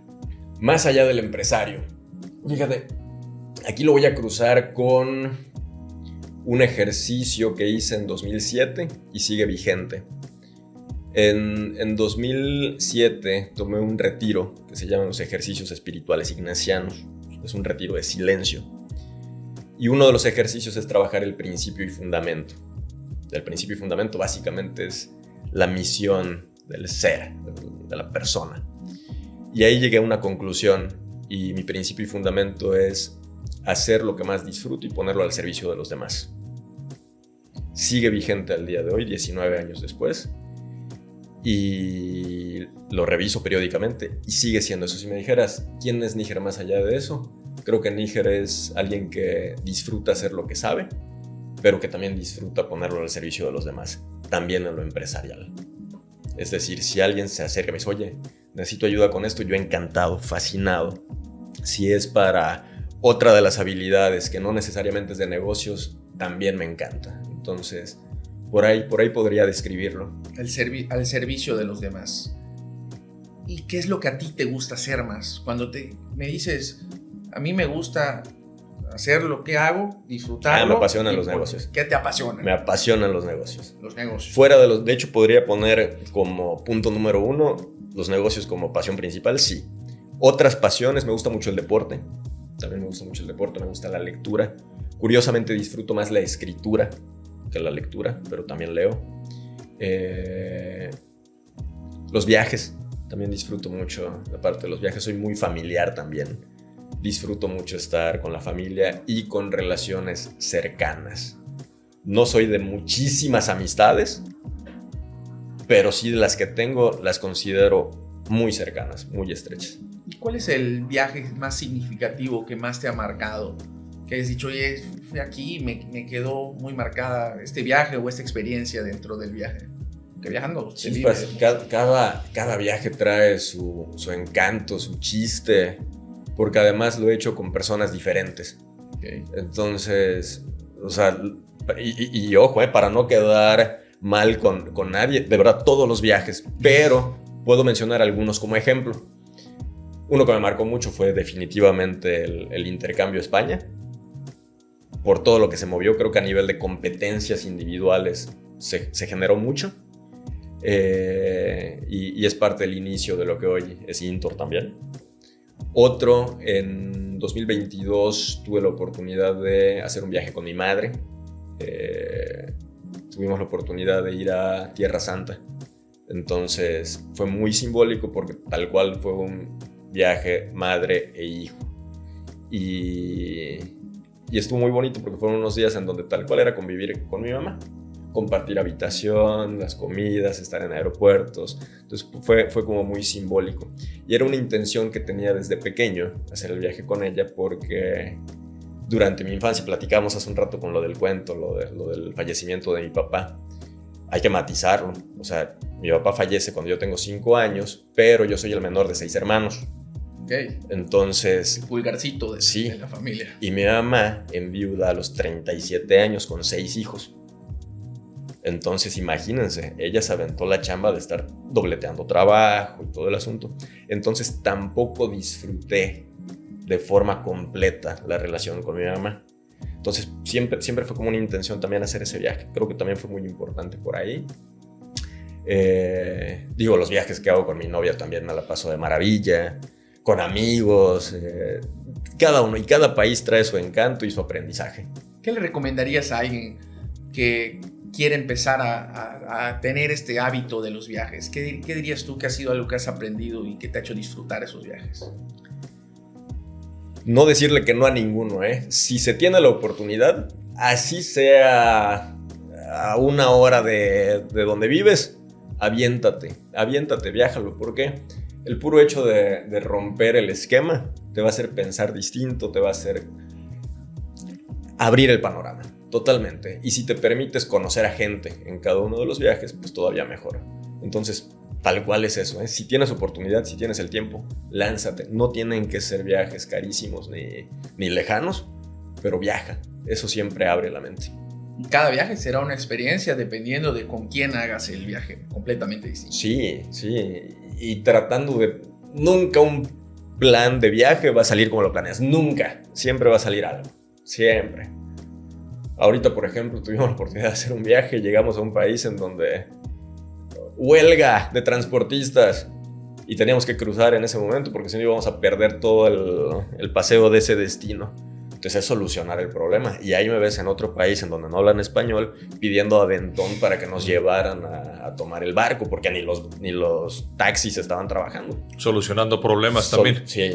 Más allá del empresario. Fíjate, aquí lo voy a cruzar con un ejercicio que hice en 2007 y sigue vigente. En 2007 tomé un retiro que se llaman los ejercicios espirituales ignacianos. Es un retiro de silencio. Y uno de los ejercicios es trabajar el principio y fundamento. El principio y fundamento básicamente es la misión del ser, de la persona. Y ahí llegué a una conclusión y mi principio y fundamento es hacer lo que más disfruto y ponerlo al servicio de los demás. Sigue vigente al día de hoy, 19 años después. Y lo reviso periódicamente y sigue siendo eso. Si me dijeras, ¿quién es Níger más allá de eso? Creo que Níger es alguien que disfruta hacer lo que sabe, pero que también disfruta ponerlo al servicio de los demás, también en lo empresarial. Es decir, si alguien se acerca y me dice, oye, necesito ayuda con esto, yo encantado, fascinado. Si es para otra de las habilidades que no necesariamente es de negocios, también me encanta. Entonces, por ahí podría describirlo. Al servicio de los demás. ¿Y qué es lo que a ti te gusta hacer más? Cuando me dices, a mí me gusta hacer lo que hago, disfrutarlo. Me apasionan los negocios. ¿Qué te apasiona? Me apasionan los negocios. Los negocios. Fuera de hecho, podría poner como punto número 1 los negocios como pasión principal, sí. Otras pasiones, me gusta mucho el deporte. También me gusta mucho el deporte, me gusta la lectura. Curiosamente disfruto más la escritura que la lectura, pero también leo. Los viajes, también disfruto mucho la parte de los viajes. Soy muy familiar también. Disfruto mucho estar con la familia y con relaciones cercanas. No soy de muchísimas amistades, pero sí de las que tengo las considero muy cercanas, muy estrechas. ¿Y cuál es el viaje más significativo que más te ha marcado? Que has dicho, oye, fui aquí y me quedó muy marcada este viaje o esta experiencia dentro del viaje. Que viajando se vive. Pues, cada viaje trae su encanto, su chiste, porque además lo he hecho con personas diferentes. Okay. Entonces, o sea, y ojo, para no quedar mal con nadie, de verdad, todos los viajes, pero puedo mencionar algunos como ejemplo. Uno que me marcó mucho fue definitivamente el intercambio a España. Por todo lo que se movió, creo que a nivel de competencias individuales se generó mucho. Y es parte del inicio de lo que hoy es Intor también. Otro, en 2022 tuve la oportunidad de hacer un viaje con mi madre. tuvimos la oportunidad de ir a Tierra Santa. Entonces fue muy simbólico porque tal cual fue un viaje madre e hijo. Y estuvo muy bonito porque fueron unos días en donde tal cual era convivir con mi mamá, compartir habitación, las comidas, estar en aeropuertos. Entonces fue como muy simbólico. Y era una intención que tenía desde pequeño, hacer el viaje con ella, porque durante mi infancia, platicamos hace un rato con lo del cuento, lo del fallecimiento de mi papá. Hay que matizarlo. O sea, mi papá fallece cuando yo tengo 5 años, pero yo soy el menor de 6 hermanos. Ok. Entonces... El pulgarcito de la familia. Y mi mamá enviuda a los 37 años con 6 hijos. Entonces, imagínense, ella se aventó la chamba de estar dobleteando trabajo y todo el asunto. Entonces, tampoco disfruté de forma completa la relación con mi mamá. Entonces, siempre fue como una intención también hacer ese viaje. Creo que también fue muy importante por ahí. Los viajes que hago con mi novia también me la paso de maravilla. Con amigos. Cada uno y cada país trae su encanto y su aprendizaje. ¿Qué le recomendarías a alguien que quiere empezar a tener este hábito de los viajes? ¿Qué dirías tú que ha sido algo que has aprendido y que te ha hecho disfrutar esos viajes? No decirle que no a ninguno, ¿eh? Si se tiene la oportunidad, así sea a 1 hora de donde vives, aviéntate, viájalo. ¿Por qué? El puro hecho de romper el esquema te va a hacer pensar distinto, te va a hacer abrir el panorama, totalmente. Y si te permites conocer a gente en cada uno de los viajes, pues todavía mejor. Entonces, tal cual es eso, ¿eh? Si tienes oportunidad, si tienes el tiempo, lánzate. No tienen que ser viajes carísimos ni lejanos, pero viaja. Eso siempre abre la mente. Cada viaje será una experiencia dependiendo de con quién hagas el viaje, completamente distinto. Sí. Y tratando de... Nunca un plan de viaje va a salir como lo planeas. Nunca. Siempre va a salir algo. Siempre. Ahorita, por ejemplo, tuvimos la oportunidad de hacer un viaje. Llegamos a un país en donde... huelga de transportistas y teníamos que cruzar en ese momento porque si no íbamos a perder todo el paseo de ese destino. Entonces es solucionar el problema. Y ahí me ves en otro país en donde no hablan español pidiendo aventón para que nos llevaran a tomar el barco porque ni los taxis estaban trabajando. Solucionando problemas también. Sí.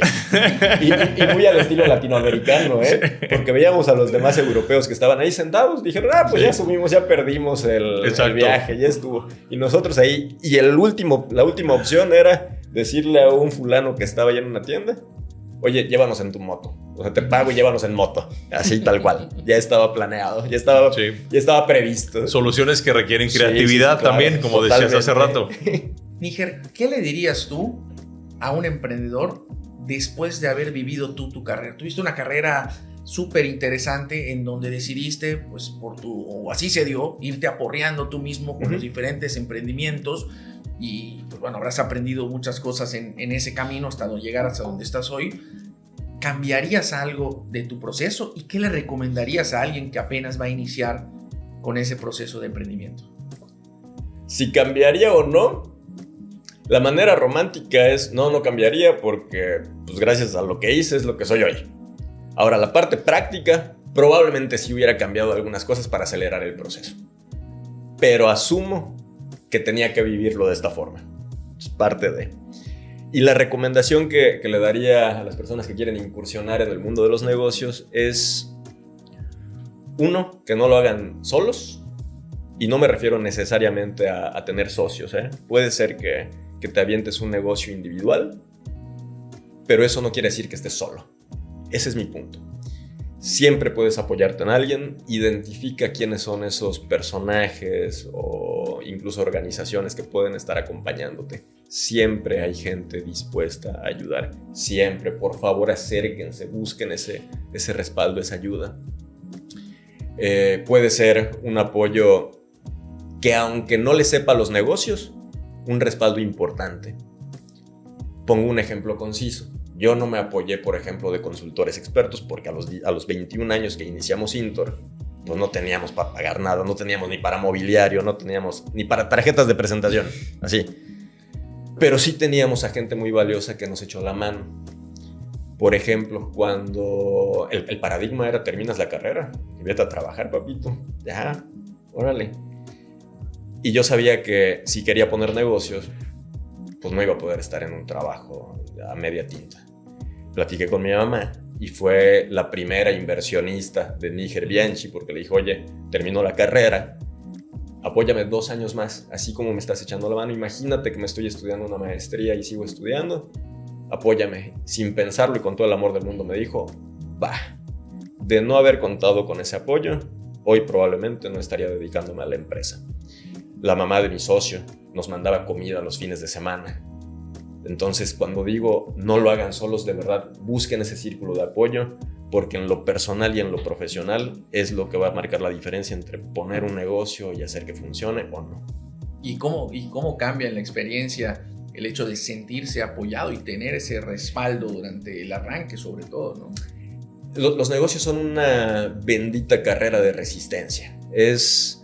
y muy al estilo latinoamericano, ¿eh? Porque veíamos a los demás europeos que estaban ahí sentados. Dijeron, pues ya subimos, ya perdimos el viaje, ya estuvo. Y nosotros ahí. Y la última opción era decirle a un fulano que estaba ahí en una tienda: oye, llévanos en tu moto. O sea, te pago y llévanos en moto. Así, tal cual. Ya estaba planeado, ya estaba previsto. Soluciones que requieren creatividad, claro, también, como totalmente. Decías hace rato. Níger, ¿qué le dirías tú a un emprendedor después de haber vivido tú tu carrera? Tuviste una carrera súper interesante en donde decidiste, pues o así se dio, irte aporreando tú mismo con los diferentes emprendimientos. Y pues bueno, habrás aprendido muchas cosas en ese camino hasta llegar hasta donde estás hoy. ¿Cambiarías algo de tu proceso? ¿Y qué le recomendarías a alguien que apenas va a iniciar con ese proceso de emprendimiento? Si cambiaría o no, la manera romántica es no cambiaría porque pues gracias a lo que hice es lo que soy hoy. Ahora, la parte práctica, probablemente sí hubiera cambiado algunas cosas para acelerar el proceso. Pero asumo que tenía que vivirlo de esta forma. Es parte de... Y la recomendación que le daría a las personas que quieren incursionar en el mundo de los negocios es, 1, que no lo hagan solos. Y no me refiero necesariamente a tener socios, ¿eh? Puede ser que te avientes un negocio individual, pero eso no quiere decir que estés solo. Ese es mi punto. Siempre puedes apoyarte en alguien. Identifica quiénes son esos personajes o incluso organizaciones que pueden estar acompañándote. Siempre hay gente dispuesta a ayudar. Siempre, por favor, acérquense, busquen ese respaldo, esa ayuda. Puede ser un apoyo que, aunque no le sepa los negocios, un respaldo importante. Pongo un ejemplo conciso. Yo no me apoyé, por ejemplo, de consultores expertos porque a los 21 años que iniciamos Intor, pues no teníamos para pagar nada, no teníamos ni para mobiliario, no teníamos ni para tarjetas de presentación, así. Pero sí teníamos a gente muy valiosa que nos echó la mano. Por ejemplo, cuando el paradigma era terminas la carrera y vete a trabajar, papito. Ya, órale. Y yo sabía que si quería poner negocios, pues no iba a poder estar en un trabajo a media tinta. Platiqué con mi mamá y fue la primera inversionista de Níger Bianchi porque le dijo, oye, termino la carrera, apóyame 2 años más, así como me estás echando la mano. Imagínate que me estoy estudiando una maestría y sigo estudiando. Apóyame. Sin pensarlo y con todo el amor del mundo me dijo, va. De no haber contado con ese apoyo, hoy probablemente no estaría dedicándome a la empresa. La mamá de mi socio nos mandaba comida los fines de semana. Entonces, cuando digo no lo hagan solos, de verdad, busquen ese círculo de apoyo, porque en lo personal y en lo profesional es lo que va a marcar la diferencia entre poner un negocio y hacer que funcione o no. ¿Y cómo cambia en la experiencia el hecho de sentirse apoyado y tener ese respaldo durante el arranque, sobre todo, ¿no? Los negocios son una bendita carrera de resistencia. Es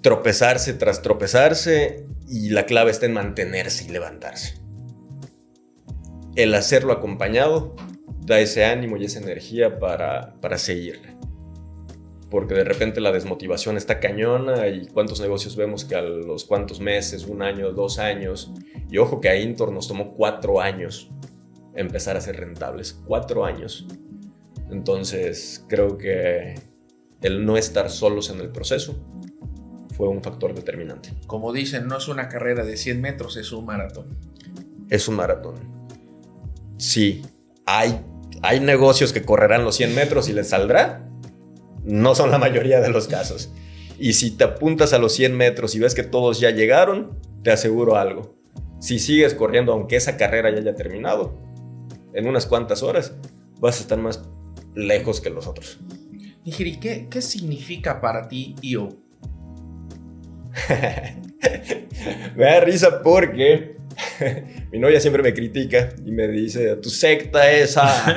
tropezarse tras tropezarse y la clave está en mantenerse y levantarse. El hacerlo acompañado da ese ánimo y esa energía para seguirle. Porque de repente la desmotivación está cañona y cuántos negocios vemos que a los cuantos meses, 1 año, 2 años, y ojo que a Intor nos tomó 4 años empezar a ser rentables, 4 años. Entonces creo que el no estar solos en el proceso fue un factor determinante. Como dicen, no es una carrera de 100 metros, es un maratón. Es un maratón. Sí, hay negocios que correrán los 100 metros y les saldrá. No son la mayoría de los casos. Y si te apuntas a los 100 metros y ves que todos ya llegaron, te aseguro algo. Si sigues corriendo, aunque esa carrera ya haya terminado, en unas cuantas horas vas a estar más lejos que los otros. Níger, ¿y qué significa para ti EO? Me da risa porque mi novia siempre me critica y me dice, tu secta esa.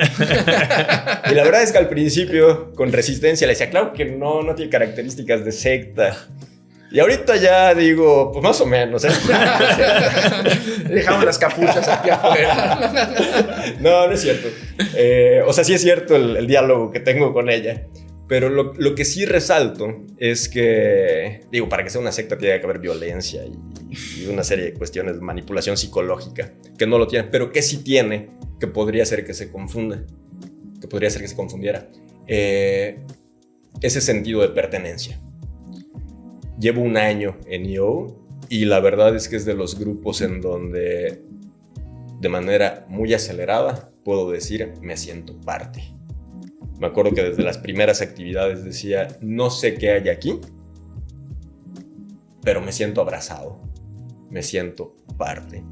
Y la verdad es que al principio, con resistencia, le decía, claro que no tiene características de secta. Y ahorita ya digo, pues más o menos, ¿eh? Dejamos las capuchas aquí afuera. No es cierto. O sea, sí es cierto el diálogo que tengo con ella. Pero lo que sí resalto es que, digo, para que sea una secta tiene que haber violencia y una serie de cuestiones de manipulación psicológica que no lo tiene, pero que sí tiene, que podría ser que se confunda, que podría ser que se confundiera. Ese sentido de pertenencia. Llevo 1 año en EO y la verdad es que es de los grupos en donde de manera muy acelerada puedo decir me siento parte. Me acuerdo que desde las primeras actividades decía, no sé qué hay aquí, pero me siento abrazado, me siento parte.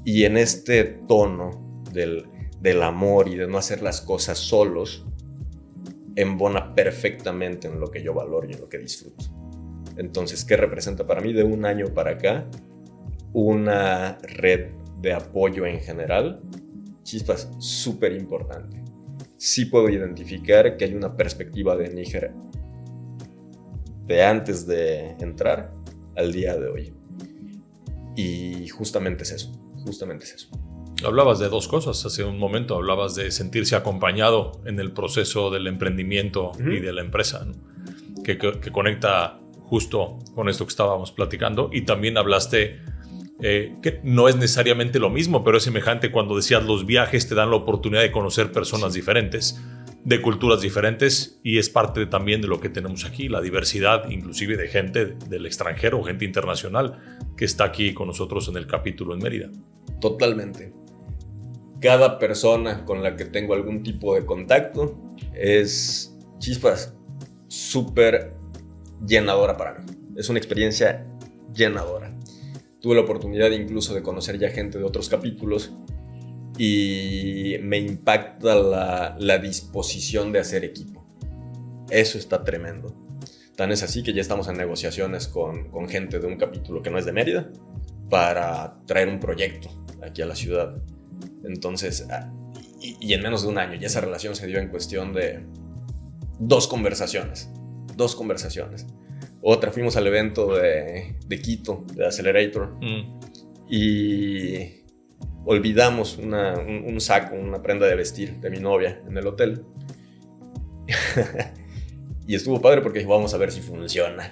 Y en este tono del amor y de no hacer las cosas solos, embona perfectamente en lo que yo valoro y en lo que disfruto. Entonces, ¿qué representa para mí de 1 año para acá? Una red de apoyo en general, chispas, súper importante. Sí puedo identificar que hay una perspectiva de Níger de antes de entrar al día de hoy. Y justamente es eso. Hablabas de 2 cosas. Hace un momento hablabas de sentirse acompañado en el proceso del emprendimiento y de la empresa, ¿no? que conecta justo con esto que estábamos platicando. Y también hablaste que no es necesariamente lo mismo, pero es semejante cuando decías los viajes te dan la oportunidad de conocer personas diferentes, de culturas diferentes, y es parte también de lo que tenemos aquí, la diversidad inclusive de gente del extranjero, gente internacional que está aquí con nosotros en el capítulo en Mérida. Totalmente. Cada persona con la que tengo algún tipo de contacto es, chispas, súper llenadora para mí. Es una experiencia llenadora. Tuve la oportunidad incluso de conocer ya gente de otros capítulos y me impacta la disposición de hacer equipo. Eso está tremendo. Tan es así que ya estamos en negociaciones con gente de un capítulo que no es de Mérida para traer un proyecto aquí a la ciudad. Entonces, y en menos de 1 año, ya esa relación se dio en cuestión de 2 conversaciones. Otra, fuimos al evento de Quito, de Accelerator. Y olvidamos un saco, una prenda de vestir de mi novia en el hotel. Y estuvo padre porque dije, vamos a ver si funciona.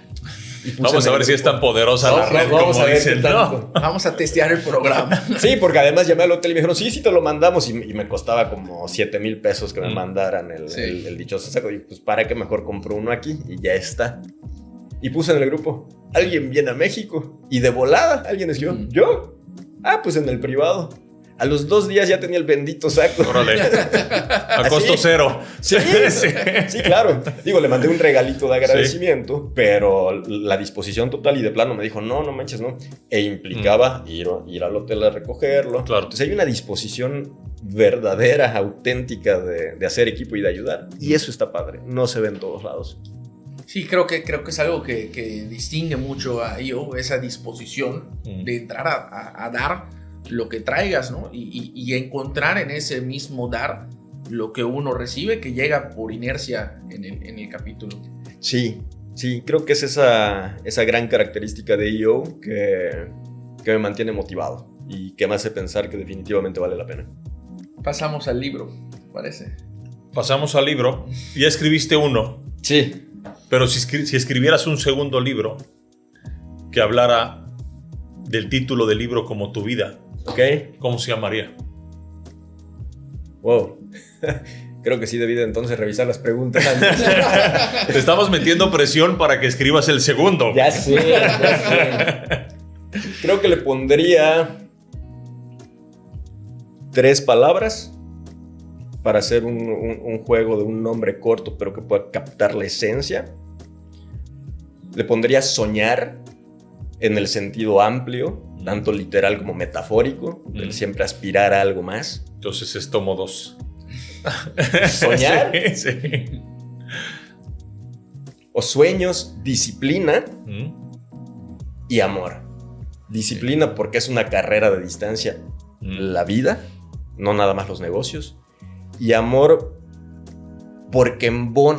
Vamos a ver si es tan poderosa la red vamos como a ver dicen, qué ¿no? tanto. Vamos a testear el programa. Sí, porque además llamé al hotel y me dijeron, sí, te lo mandamos. Y me costaba como 7,000 pesos que me mandaran el dichoso saco. Y pues, ¿para qué mejor compro uno aquí? Y ya está. Y puse en el grupo, alguien viene a México. Y de volada, alguien escribió, ¿yo? Ah, pues en el privado. A los 2 días ya tenía el bendito saco. Órale. A costo cero. Sí, sí, claro. Digo, le mandé un regalito de agradecimiento, pero la disposición total y de plano me dijo, no manches, no. E implicaba ir al hotel a recogerlo. Claro. Entonces hay una disposición verdadera, auténtica de hacer equipo y de ayudar. Y eso está padre. No se ve en todos lados. Sí, creo que es algo que distingue mucho a IO, esa disposición de entrar a dar lo que traigas, ¿no? Y encontrar en ese mismo dar lo que uno recibe, que llega por inercia en el capítulo. Sí, creo que es esa gran característica de IO que me mantiene motivado y que me hace pensar que definitivamente vale la pena. Pasamos al libro, parece. Pasamos al libro. Ya escribiste uno. Sí. Pero si escribieras un segundo libro que hablara del título del libro como tu vida, ¿ok? ¿Cómo se llamaría? Wow. Creo que sí debí de entonces revisar las preguntas antes. Te estamos metiendo presión para que escribas el segundo. Ya sé. Creo que le pondría 3 palabras para hacer un juego de un nombre corto, pero que pueda captar la esencia. Le pondría soñar en el sentido amplio, tanto literal como metafórico, el siempre aspirar a algo más. Entonces es tomo 2. ¿Soñar? Sí. O sueños, disciplina y amor. Disciplina porque es una carrera de distancia, la vida, no nada más los negocios. Y amor porque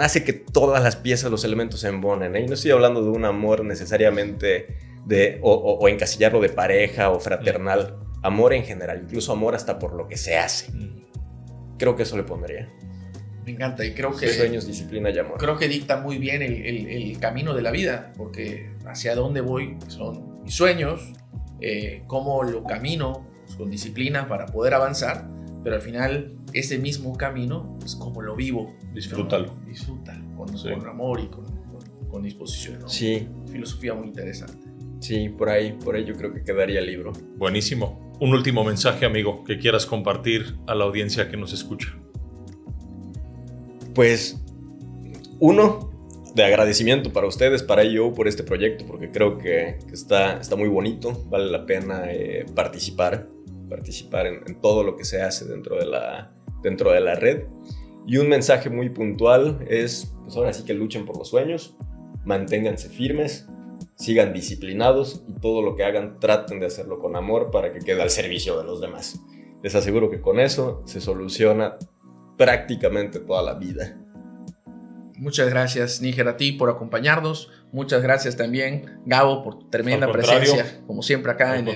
hace que todas las piezas, los elementos se embonen, ¿eh? Y no estoy hablando de un amor necesariamente o encasillarlo de pareja o fraternal. Amor en general, incluso amor hasta por lo que se hace. Creo que eso le pondría. Me encanta y creo que... Sueños, disciplina y amor. Creo que dicta muy bien el camino de la vida, porque hacia dónde voy son mis sueños, cómo lo camino pues, con disciplina para poder avanzar, pero al final ese mismo camino es como lo vivo. Disfrútalo. ¿No? Disfrútalo con amor y con disposición, ¿no? Sí. Filosofía muy interesante. Sí, por ahí yo creo que quedaría el libro. Buenísimo. Un último mensaje, amigo, que quieras compartir a la audiencia que nos escucha. Pues, uno, de agradecimiento para ustedes, para IO, por este proyecto, porque creo que está muy bonito, vale la pena participar en todo lo que se hace dentro de la red. Y un mensaje muy puntual es, pues ahora sí que luchen por los sueños, manténganse firmes, sigan disciplinados y todo lo que hagan traten de hacerlo con amor para que quede al servicio de los demás. Les aseguro que con eso se soluciona prácticamente toda la vida. Muchas gracias, Níger, a ti por acompañarnos. Muchas gracias también, Gabo, por tu tremenda presencia, como siempre acá en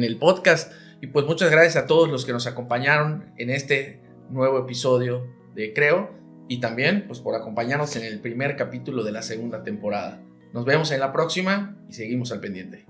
el podcast. Y pues muchas gracias a todos los que nos acompañaron en este nuevo episodio de Creo y también pues por acompañarnos en el primer capítulo de la segunda temporada. Nos vemos en la próxima y seguimos al pendiente.